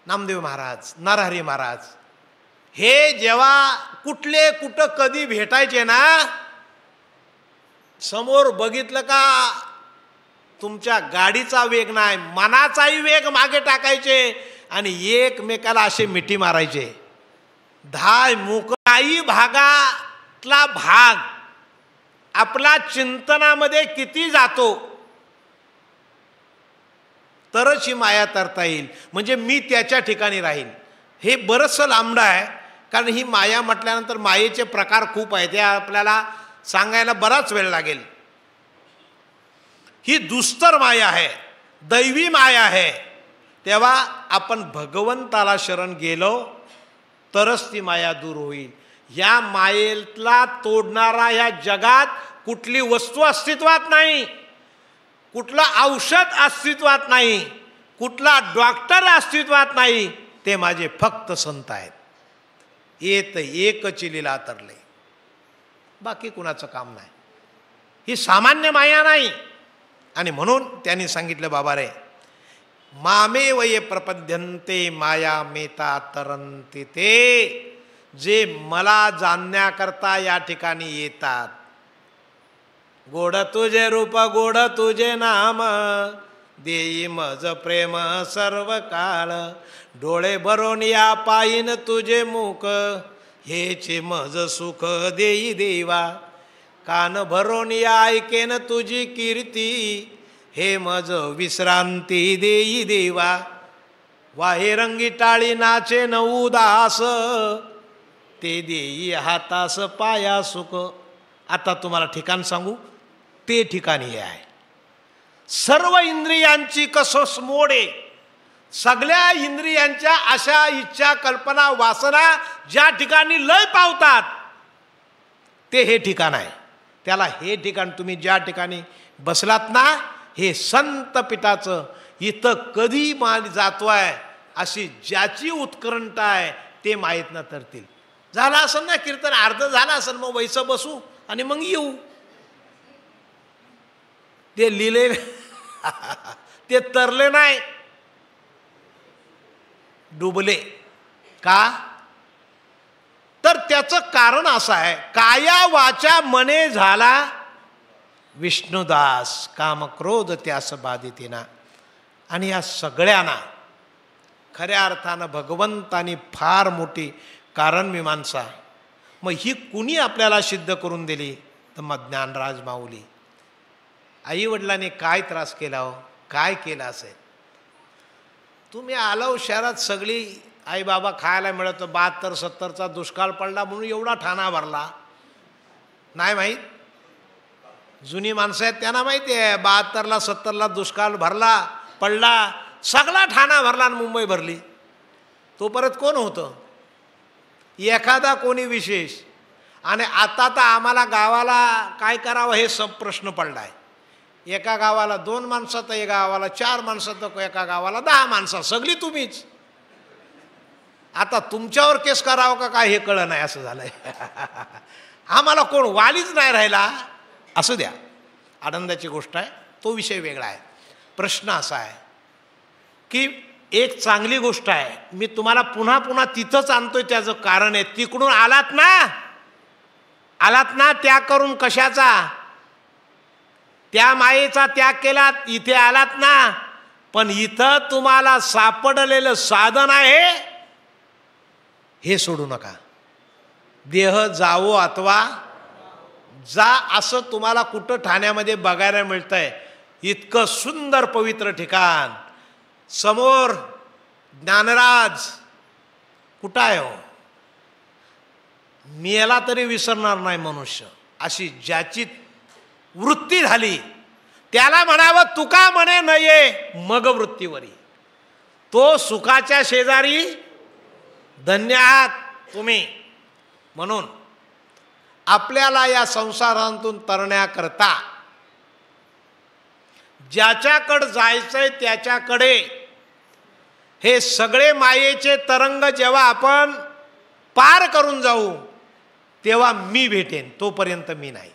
नामदेव महाराज, नरहरी महाराज, हे जेव्हा कुठले कुठं कधी भेटायचे ना, समोर बघितलं का तुमच्या गाडीचा वेग नाही, मनाचाही वेग मागे टाकायचे आणि एकमेकाला असे मिठी मारायचे. धाय मुकराई भागातला भाग आपला चिंतनामध्ये किती जातो तरच ही माया तरता येईल. म्हणजे मी त्याच्या ठिकाणी राहील. हे बरंचसं लांबडं आहे, कारण ही माया म्हटल्यानंतर मायेचे प्रकार खूप आहेत. ते आपल्याला सांगायला बराच वेळ लागेल. ही दुस्तर माया आहे, दैवी माया आहे. तेव्हा आपण भगवंताला शरण गेलो तरच ती माया दूर होईल. या मायेला तोडणारा या जगात कुठली वस्तू अस्तित्वात नाही, कुठलं औषध अस्तित्वात नाही, कुठला डॉक्टर अस्तित्वात नाही. ते माझे फक्त संत आहेत. येत एकची लीला तरले, बाकी कुणाचं काम नाही. ही सामान्य माया नाही. आणि म्हणून त्यांनी सांगितलं बाबा रे, मामे वये प्रपद्यन्ते माया मेता तरंती. ते जे मला जाणण्याकरता या ठिकाणी येतात. गोड तुझे रूप गोड तुझे नाम, देई मज प्रेम सर्व काळ. डोळे भरून या पायीन तुझे मुख, हेचे मज सुख देई देवा. कान भरून या ऐकेन तुझी कीर्ती, हे मज विश्रांती देई देवा. वाहे रंगी टाळी नाचे नऊ दास, ते देई हातास पाया सुख. आता तुम्हाला ठिकाण सांगू, ते ठिकाणी हे आहे. सर्व इंद्रियांची कसोस मोडे, सगळ्या इंद्रियांच्या अशा इच्छा कल्पना वासना ज्या ठिकाणी लय पावतात ते हे ठिकाण आहे. त्याला हे ठिकाण तुम्ही ज्या ठिकाणी बसलात ना, हे संत पीठाचं, इथं कधी मान जातोय अशी ज्याची उत्कंठा आहे ते माहीत न तरतील. झालं असेल ना कीर्तन, अर्ध झालं असेल, मग वैसं बसू आणि मग येऊ. ते लिहिले ते तरले नाही, डुबले. का? तर त्याचं कारण असं आहे, काया वाचा मने झाला विष्णुदास, काम क्रोध त्यास बाधितीना. आणि या सगळ्यांना खऱ्या अर्थानं भगवंतानी फार मोठी कारण मीमांसा. मग ही कुणी आपल्याला सिद्ध करून दिली? तर मग ज्ञानराज माऊली. आई वडिलांनी काय त्रास केला हो, काय केला असेल? तुम्ही आलो शहरात, सगळी आई बाबा खायला मिळत, 72-70चा दुष्काळ पडला म्हणून एवढा ठाणा भरला. नाही माहीत? जुनी माणसं आहेत त्यांना माहिती आहे, 72ला 70ला दुष्काळ पडला, सगळा ठाणा भरला आणि मुंबई भरली. तो परत कोण होतं? एखादा कोणी विशेष. आणि आता तर आम्हाला गावाला काय करावं हे सब प्रश्न पडला आहे. एका गावाला 2 माणसं तर एका गावाला 4 माणसं तर एका गावाला 10 माणसं, सगळी तुम्हीच. आता तुमच्यावर केस करावं का काय हे कळलं नाही असं झालंय. आम्हाला कोण वालीच नाही राहिला. असू द्या, आनंदाची गोष्ट आहे, तो विषय वेगळा आहे. प्रश्न असा आहे की एक चांगली गोष्ट आहे, मी तुम्हाला पुन्हा पुन्हा तिथंच आणतोय, त्याचं कारण आहे तिकडून आलात ना त्याग करून कशाचा? त्या मायेचा त्याग केलात, इथे आलात ना. पण इथं तुम्हाला सापडलेलं साधन आहे, हे सोडू नका. देह जावो अथवा जा, असं तुम्हाला कुठं ठाण्यामध्ये बघायला मिळतंय. इतकं सुंदर पवित्र ठिकाण समोर. ज्ञानराज कुठं आहे हो? मेला तरी विसरणार नाही मनुष्य, अशी ज्याची वृत्ती झाली त्याला म्हणावं तुका म्हणे नये मग वृत्तीवरी. तो सुखाच्या शेजारी धन्य आहात तुम्ही. म्हणून आपल्याला या संसारातून तरण्याकरता ज्याच्याकडे जायचंय त्याच्याकडे हे सगळे मायेचे तरंग जेव्हा आपण पार करून जाऊ तेव्हा मी भेटेन, तोपर्यंत मी नाही.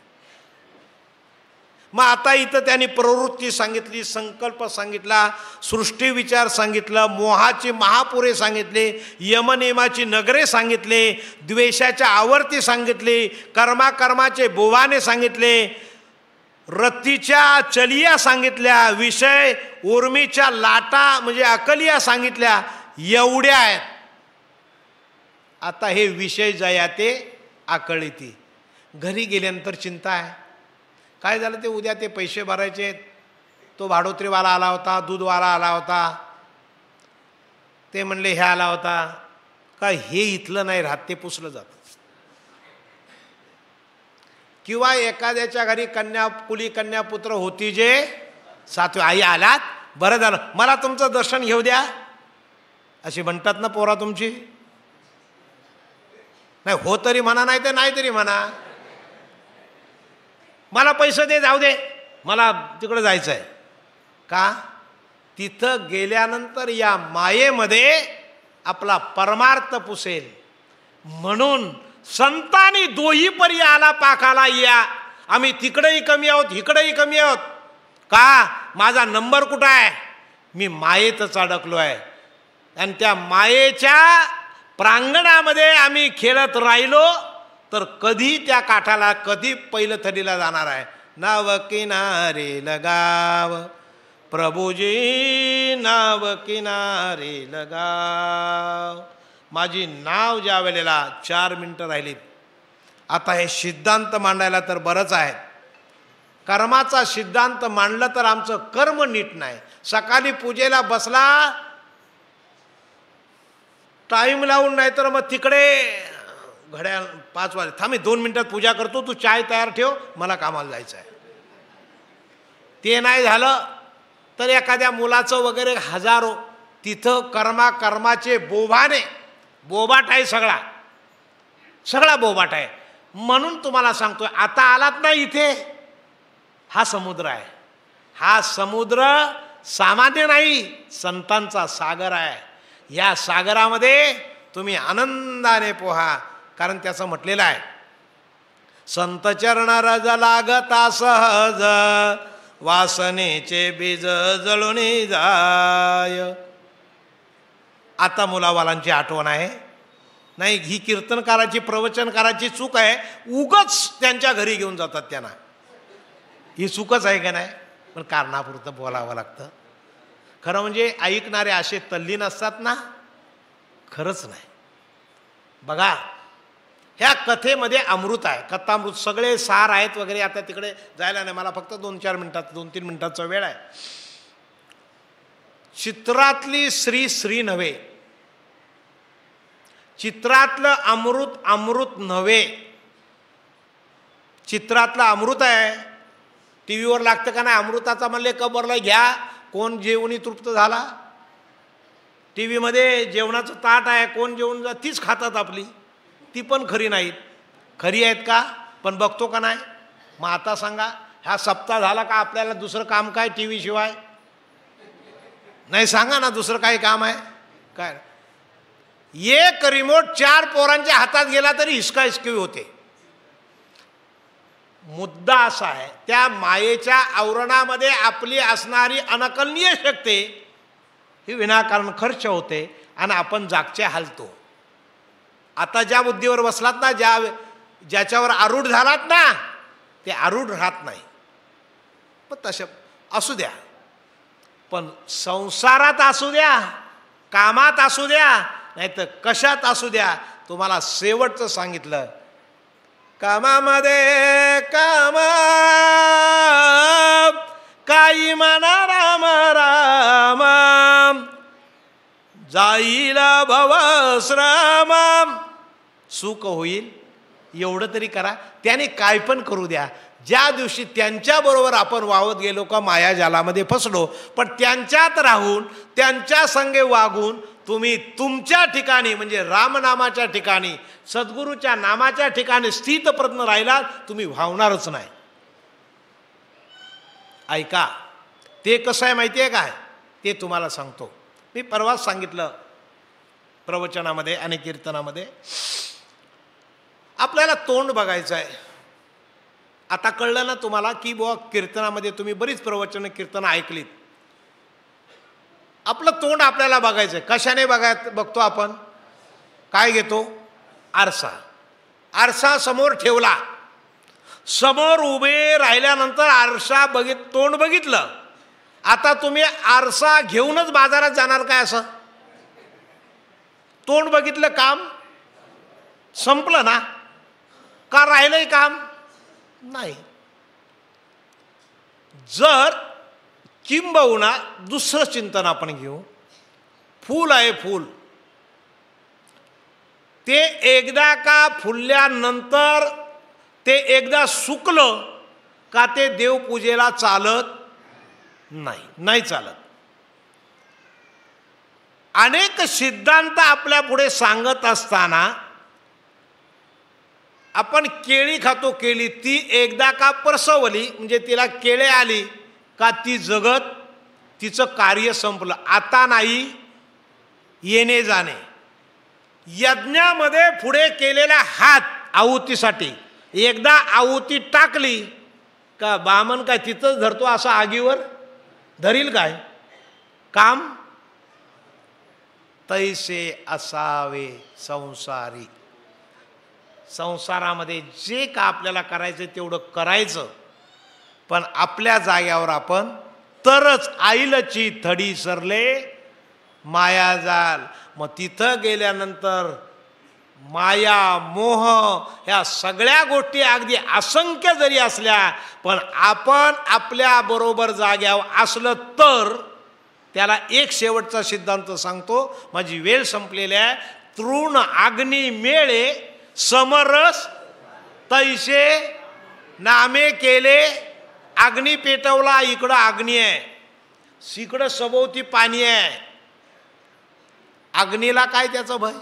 मग आता इथं त्यांनी प्रवृत्ती सांगितली, संकल्प सांगितला, सृष्टी विचार सांगितलं, मोहाची महापुरे सांगितले, यमनियमाची नगरे सांगितले, द्वेषाच्या आवर्ती सांगितले, कर्माचे बोवाने सांगितले, रतीच्या चलिया सांगितल्या, विषय उर्मीच्या लाटा म्हणजे अकलिया सांगितल्या. एवढ्या आहेत. आता हे विषय जया ते आकळीती. घरी गेल्यानंतर चिंता आहे, काय झालं ते उद्या ते पैसे भरायचे, तो भाडोत्रीवाला आला होता, दूधवाला आला होता, ते म्हणले हे आला होता का, हे इथलं नाही राहत, ते पुसलं जातं. किंवा एखाद्याच्या घरी कुली कन्यापुत्र होती जे 7वी आई आलात, बरं झालं मला तुमचं दर्शन घेऊ द्या, अशी म्हणतात ना पोरा तुमची. नाही हो तरी म्हणा, नाही तर नाही तरी म्हणा, मला पैसे दे, जाऊ दे, मला तिकडं जायचं आहे. का? तिथं गेल्यानंतर या मायेमध्ये आपला परमार्थ पुसेल. म्हणून संतांनी दोही परी आला पाखाला या. आम्ही तिकडेही कमी आहोत, इकडेही कमी आहोत. का? माझा नंबर कुठं आहे? मी मायेतच अडकलो आहे. आणि त्या मायेच्या प्रांगणामध्ये आम्ही खेळत राहिलो तर कधी त्या काठाला, कधी पहिलं थडीला जाणार आहे. नाव किनारे लगाव प्रभुजी, नाव किनारे लगाव. माझी नाव ज्या वेळेला 4 मिनटं राहिलीत. आता हे सिद्धांत मांडायला तर बरंच आहे. कर्माचा सिद्धांत मांडलं तर आमचं कर्म नीट नाही. सकाळी पूजेला बसला टाईम लावून, नाही तर मग तिकडे घड्याळ 5 वाजले, थांबी 2 मिनिटात पूजा करतो, तू चाय तयार ठेव, मला कामाला जायचं आहे. ते नाही झालं तर एखाद्या मुलाचं वगैरे हजारो. तिथं कर्माचे बोभाने बोबाट आहे, सगळा बोबाट आहे. म्हणून तुम्हाला सांगतोय, आता आलात ना इथे, हा समुद्र आहे. हा समुद्र सामान्य नाही, संतांचा सागर आहे. या सागरामध्ये तुम्ही आनंदाने पोहा. कारण त्याचं म्हटलेलं आहे, संत चरण रज लागता सहज, वासनेचे बीज जळून जाय. आता मुलाबालांची आठवण आहे. नाही, ही कीर्तनकाराची प्रवचनकाराची चूक आहे. उगच त्यांच्या घरी घेऊन जातात त्यांना, ही चूकच आहे का नाही? पण कारणापुरतं बोलावं लागतं. खरं म्हणजे ऐकणारे असे तल्लीन असतात ना, खरंच नाही. बघा, ह्या कथेमध्ये अमृत आहे, कथामृत, सगळे सार आहेत वगैरे. आता तिकडे जायला नाही, मला फक्त 2-4 मिनिटात 2-3 मिनिटाचा वेळ आहे. चित्रातली श्री नव्हे, चित्रातलं अमृत नव्हे. चित्रातलं अमृत आहे, टी व्हीवर लागतं का नाही? अमृताचा म्हणले कबरला घ्या, कोण जेवणी तृप्त झाला? टी व्हीमध्ये जेवणाचं ताट आहे, कोण जेवण तीच खातात आपली, ती पण खरी नाहीत. खरी आहेत का? पण बघतो का नाही? मग आता सांगा, हा सप्ताह झाला का आपल्याला दुसरं काम काय टी व्ही शिवाय? नाही, सांगा ना, दुसरं काही काम आहे काय? एक रिमोट 4 पोरांच्या हातात गेला तरी हिसकाहिसकी होते. मुद्दा असा आहे, त्या मायेच्या आवरणामध्ये आपली असणारी अनकलनीय शक्ती ही विनाकारण खर्च होते आणि आपण जागचे हालतो. आता ज्या बुद्धीवर बसलात ना, ज्याच्यावर आरूढ झालात ना, ते आरूढ राहत नाही. पण तसे असू द्या, पण संसारात असू द्या, कामात असू द्या, नाही तर कशात असू द्या, तुम्हाला शेवटचं सांगितलं, कामामध्ये काम काही म्हणा राम राम, जाईल भवश्रम, सुख होईल एवढं तरी करा. त्याने काय पण करू द्या. ज्या दिवशी त्यांच्याबरोबर आपण वावत गेलो का मायाजालामध्ये फसलो, पण त्यांच्यात राहून त्यांच्या संगे वागून तुम्ही तुमच्या ठिकाणी म्हणजे रामनामाच्या ठिकाणी, सद्गुरूच्या नामाच्या ठिकाणी स्थितप्रज्ञ राहिला, तुम्ही व्हावणारच नाही. ऐका, ते कसं आहे माहिती आहे काय? ते तुम्हाला सांगतो. मी परवाच सांगितलं प्रवचनामध्ये आणि कीर्तनामध्ये, आपल्याला तोंड बघायचं आहे. आता कळलं ना तुम्हाला की बुवा कीर्तनामध्ये तुम्ही बरीच प्रवचन कीर्तन ऐकलीत. आपलं तोंड आपल्याला बघायचं आहे. कशाने बघतो आपण? काय घेतो? आरसा. आरसा समोर ठेवला, समोर उभे राहिल्यानंतर आरसा तोंड बघितलं. आता तुम्ही आरसा घेऊनच बाजारात जाणार काय? असं तोंड बघितलं, काम संपलं ना? का राहिलंय काम? नाही. जर किंबहुना दुसरं चिंतन आपण घेऊ, फूल आहे, फूल ते एकदा का फुलल्यानंतर ते एकदा सुकलं का ते देवपूजेला चालत नाही, नाही चालत. अनेक सिद्धांत आपल्या पुढे सांगत असताना आपण केळी खातो, केळी ती एकदा का प्रसवली म्हणजे तिला केळे आली का ती जगत, तिचं कार्य संपलं. आता नाही येणे जाणे. यज्ञामध्ये पुढे केलेला हात आहुतीसाठी एकदा आहुती टाकली का बामन काय तिथंच धरतो? असं आगीवर धरील काय? काम तैसे असावे संसारी. संसारामध्ये जे का आपल्याला करायचं तेवढं करायचं, पण आपल्या जाग्यावर आपण तरच आईलची थडी सरले मायाजाल. मग तिथं गेल्यानंतर माया मोह ह्या सगळ्या गोष्टी अगदी असंख्य जरी असल्या, पण आपण आपल्या बरोबर जाग्यावर असलं तर त्याला एक शेवटचा सिद्धांत सांगतो, माझी वेळ संपलेली आहे. तृण अग्नी मेळे समरस तैसे नामे केले. अग्नी पेटवला, इकडं अग्नी आहे, इकडं सभोवती पाणी आहे. अग्नीला काय त्याचं भय?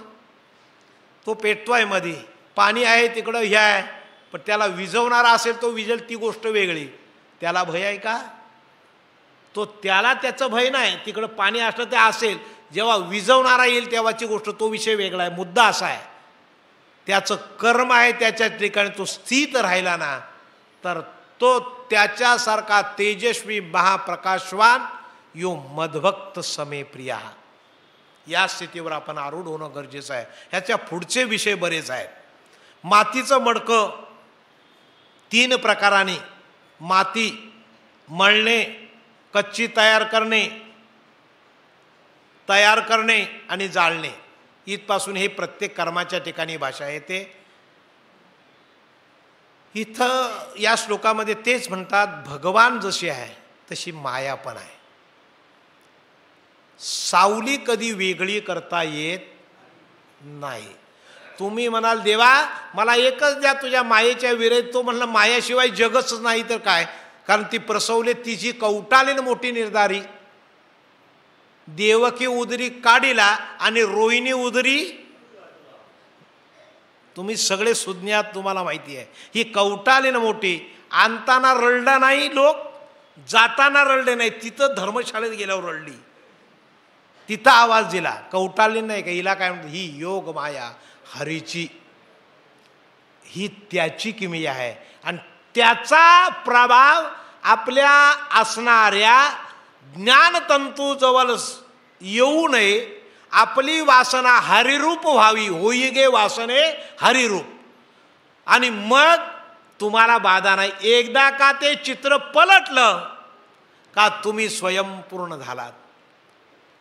तो पेटतोय मध्ये, पाणी आहे तिकडं हे आहे, पण त्याला विझवणारा असेल तो विझेल, ती गोष्ट वेगळी. त्याला भय आहे का? तो त्याला त्याचं भय नाही. तिकडं पाणी असलं ते असेल, जेव्हा विझवणारा येईल तेव्हाची गोष्ट, तो विषय वेगळा आहे. मुद्दा असा आहे, त्याचं कर्म आहे त्याच्या ठिकाणी तो स्थित राहिला ना, तर तो त्याच्यासारखा तेजस्वी महाप्रकाशवान यो मदभक्त समे प्रिया. या स्थितीवर आपण आरूढ होणं गरजेचं आहे. ह्याच्या पुढचे विषय बरेच आहेत. मातीचं मडकं 3 प्रकाराने, माती मळणे, कच्ची तयार करणे आणि जाळणे, इथपासून हे प्रत्येक कर्माच्या ठिकाणी भाषा येते. इथं या श्लोकामध्ये तेच म्हणतात, भगवान जशी आहे तशी माया पण आहे. सावली कधी वेगळी करता येत नाही. तुम्ही म्हणाल देवा मला एकच द्या तुझ्या मायेच्या विरहित, तो म्हणला मायाशिवाय जगच नाही तर काय, कारण ती प्रसवले तिची कवटालीन मोठी निर्धारी. देवकी उदरी काढिला आणि रोहिणी उदरी, तुम्ही सगळे सुज्ञात, तुम्हाला माहिती आहे ही कवटालीन मोठी. आणताना रडलं नाही लोक, जाताना रडले नाही. तिथं धर्मशाळेत गेल्यावर रडली, तिथं आवाज दिला. कवटालीन नाही का, हिला काय म्हणतात, ही योग माया हरीची, ही त्याची किमया आहे. आणि त्याचा प्रभाव आपल्या असणाऱ्या ज्ञानतंतूजवळ येऊ नये. आपली वासना हरिरूप व्हावी, होई गे वासने हरिरूप. आणि मग तुम्हाला बाधा नाही. एकदा का ते चित्र पलटलं का तुम्ही स्वयंपूर्ण झालात.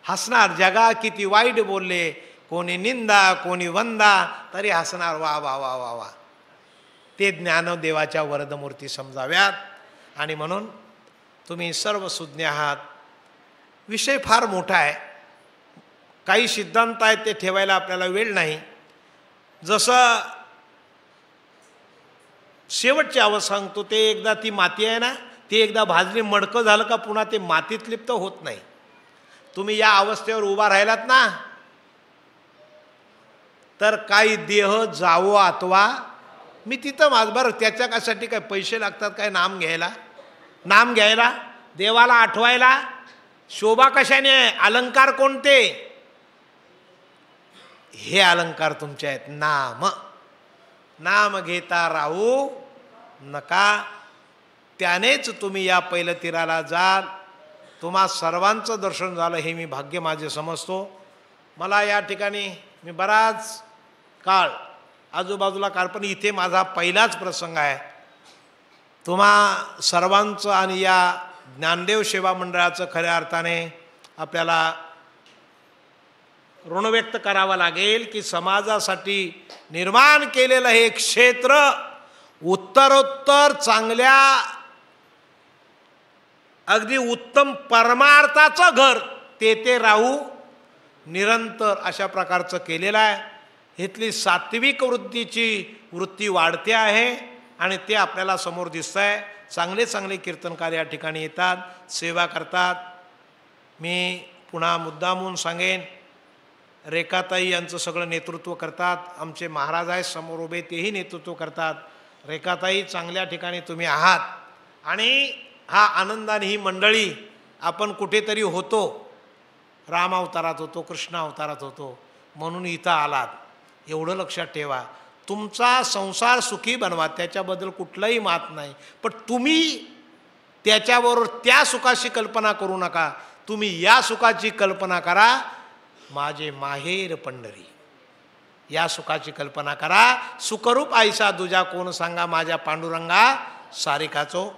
हसणार, जगा किती वाईट बोलले, कोणी निंदा कोणी वंदा, तरी हसणार, वा वा वा वा वा. ते ज्ञानदेवाच्या वरदमूर्ती समजाव्यात. आणि म्हणून तुम्ही सर्व सुज्ञ आहात. विषय फार मोठा आहे, काही सिद्धांत आहेत ते ठेवायला आपल्याला वेळ नाही. जसं शेवटची अवस्था सांगतो, ते एकदा ती माती आहे ना, ती एकदा भाजली मडकं झालं का पुन्हा ते मातीत लिप्त होत नाही. तुम्ही या अवस्थेवर उभा राहिलात ना, तर काही देह जावो अथवा मी तिथं माझभर. त्याच्या कशासाठी काय पैसे लागतात काय नाम घ्यायला? नाम घ्यायला, देवाला आठवायला शोभा कशाने आहे? अलंकार कोणते? हे अलंकार तुमचे आहेत. नाम, नाम घेता राहू नका. त्यानेच तुम्ही या पहिलं तीराला जाल. तुम्हा सर्वांचं दर्शन झालं हे मी भाग्य माझे समजतो. मला या ठिकाणी मी बराच काळ आजूबाजूला काळ, पण इथे माझा पहिलाच प्रसंग आहे. तुम्हा सर्वांचं आणि या ज्ञानदेव सेवा मंडळाचं खऱ्या अर्थाने आपल्याला ऋण व्यक्त करावं लागेल की समाजासाठी निर्माण केलेलं हे क्षेत्र उत्तरोत्तर चांगल्या अगदी उत्तम परमार्थाचं घर ते राहू निरंतर अशा प्रकारचं केलेलं आहे. इथली सात्विक वृत्ती वाढते आहे आणि ते आपल्याला समोर दिसतं आहे. चांगले चांगले कीर्तनकार या ठिकाणी येतात, सेवा करतात. मी पुन्हा मुद्दामून सांगेन, रेखाताई यांचं सगळं नेतृत्व करतात. आमचे महाराज आहेत समोर उभे, तेही नेतृत्व करतात. रेखाताई, चांगल्या ठिकाणी तुम्ही आहात. आणि हा आनंदाने ही मंडळी, आपण कुठेतरी होतो, राम अवतारात होतो, कृष्ण अवतारात होतो, म्हणून इथं आलात. एवढं लक्षात ठेवा. तुमचा संसार सुखी बनवा, त्याच्याबद्दल कुठलंही मात नाही. पण तुम्ही त्याच्याबरोबर त्या सुखाची कल्पना करू नका. तुम्ही या सुखाची कल्पना करा, माझे माहेर पंढरी, या सुखाची कल्पना करा. सुखरूप आईसा दुजा कोण सांगा, माझ्या पांडुरंगा सारिकाचो.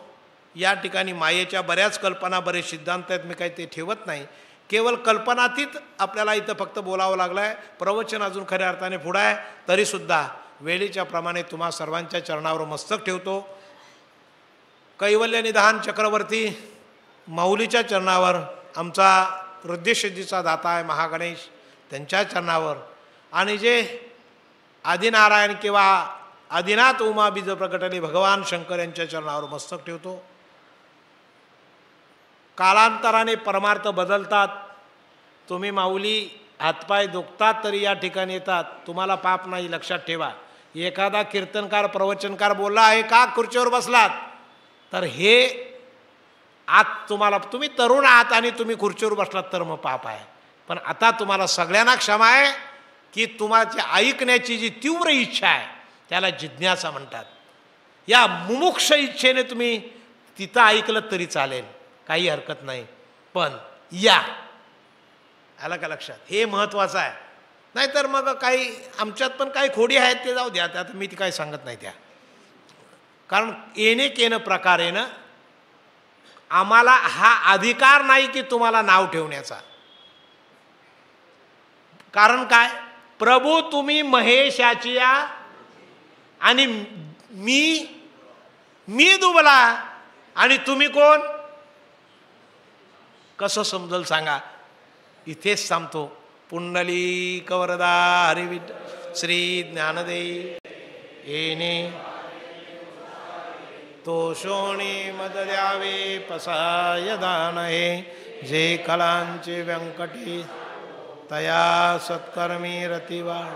या ठिकाणी मायेच्या बऱ्याच कल्पना, बरेच सिद्धांत आहेत, मी काही ते ठेवत नाही. केवळ कल्पनातीत आपल्याला इथं फक्त बोलावं लागलं आहे. प्रवचन अजून खऱ्या अर्थाने पुढं आहे. तरीसुद्धा वेळेच्या प्रमाणे तुम्हा सर्वांच्या चरणावर मस्तक ठेवतो. कैवल्य निधान चक्रवर्ती माऊलीच्या चरणावर, आमचा हृदयसिद्धीचा दाता आहे महागणेश, त्यांच्या चरणावर, आणि जे आदिनारायण किंवा आदिनाथ उमा बीज प्रकटले भगवान शंकर यांच्या चरणावर मस्तक ठेवतो. कालांतराने परमार्थ बदलतात. तुम्ही माऊली हातपाय दुखतात तरी या ठिकाणी येतात, तुम्हाला पाप नाही, लक्षात ठेवा. एखादा कीर्तनकार प्रवचनकार बोलला आहे का खुर्चीवर बसलात, तर हे आत तुम्हाला, तुम्ही तरुण आहात आणि तुम्ही खुर्चीवर बसलात तर मग पाप आहे. पण आता तुम्हाला सगळ्यांना क्षमा आहे की तुम्हाला ऐकण्याची जी तीव्र इच्छा आहे त्याला जिज्ञासा म्हणतात. या मुमुक्ष इच्छेने तुम्ही तिथं ऐकलं तरी चालेल, काही हरकत नाही. पण या, आलं का लक्षात? हे महत्त्वाचं आहे. नाहीतर मग काही आमच्यात पण काही खोडी आहेत ते जाऊ द्या, आता मी ती काही सांगत नाही त्या. कारण येणे केनं प्रकारेनं आम्हाला हा अधिकार नाही की तुम्हाला नाव ठेवण्याचा. कारण काय, प्रभू तुम्ही महेशाची या आणि मी दुबला आणि तुम्ही कोण, कसं समजल सांगा? इथेच थांबतो. पुंडलिक वरदा हरिविठ श्री ज्ञानदेव येणे तो शोणी मद द्यावे पसाय दान हे जे कलांचे व्यंकटी तया सत्कर्मी रतिवाण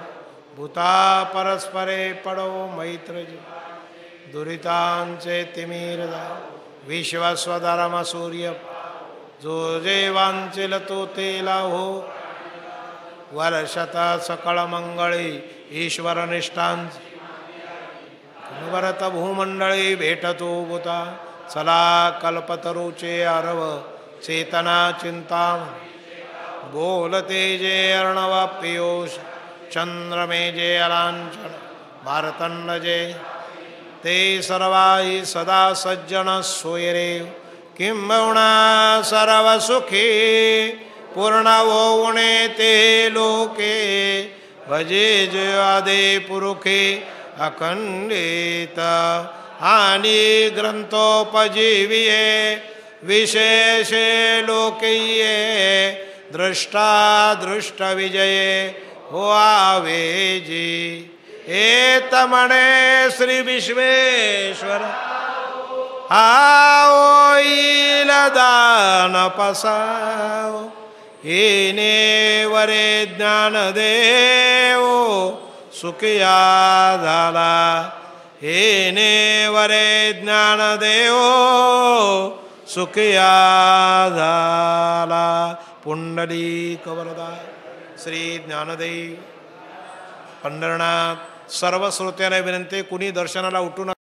भूता परस्परे पडो मैत्र दुरितांचे तिमिरदा विश्वस्वधर्म सूर्य जो जे वांचिल तो तेला हो वर्षता सकळ मंगळी ईश्वर निष्ठांच भरत भूमंडळी भेटतो भूता चला कल्पतरूचे अरव चेतना चिंता बोलते जे अर्णव पियुष चंद्रमे जे अलांछन भारतंड जे ते सर्वाई सदा सज्जन सोयरे किंबहुना सर्व सुखी पूर्ण होणे ते लोके भजे जयादे पुरुखे अखंडित आणि ग्रंथोपजीविये विशेषे लोकये दृष्टा दृष्ट विजये हो आवेजी एतमणे श्री विश्वेश्वर होईल दान पसाव येणे वरे ज्ञान देव सुखिया झाला येणे वरे ज्ञान देव सुखिया झाला पुंडलिक वरदा श्री ज्ञानदेव पंढरनाथ सर्व श्रोत्यांना विनंती कुणी दर्शनाला उठू नका.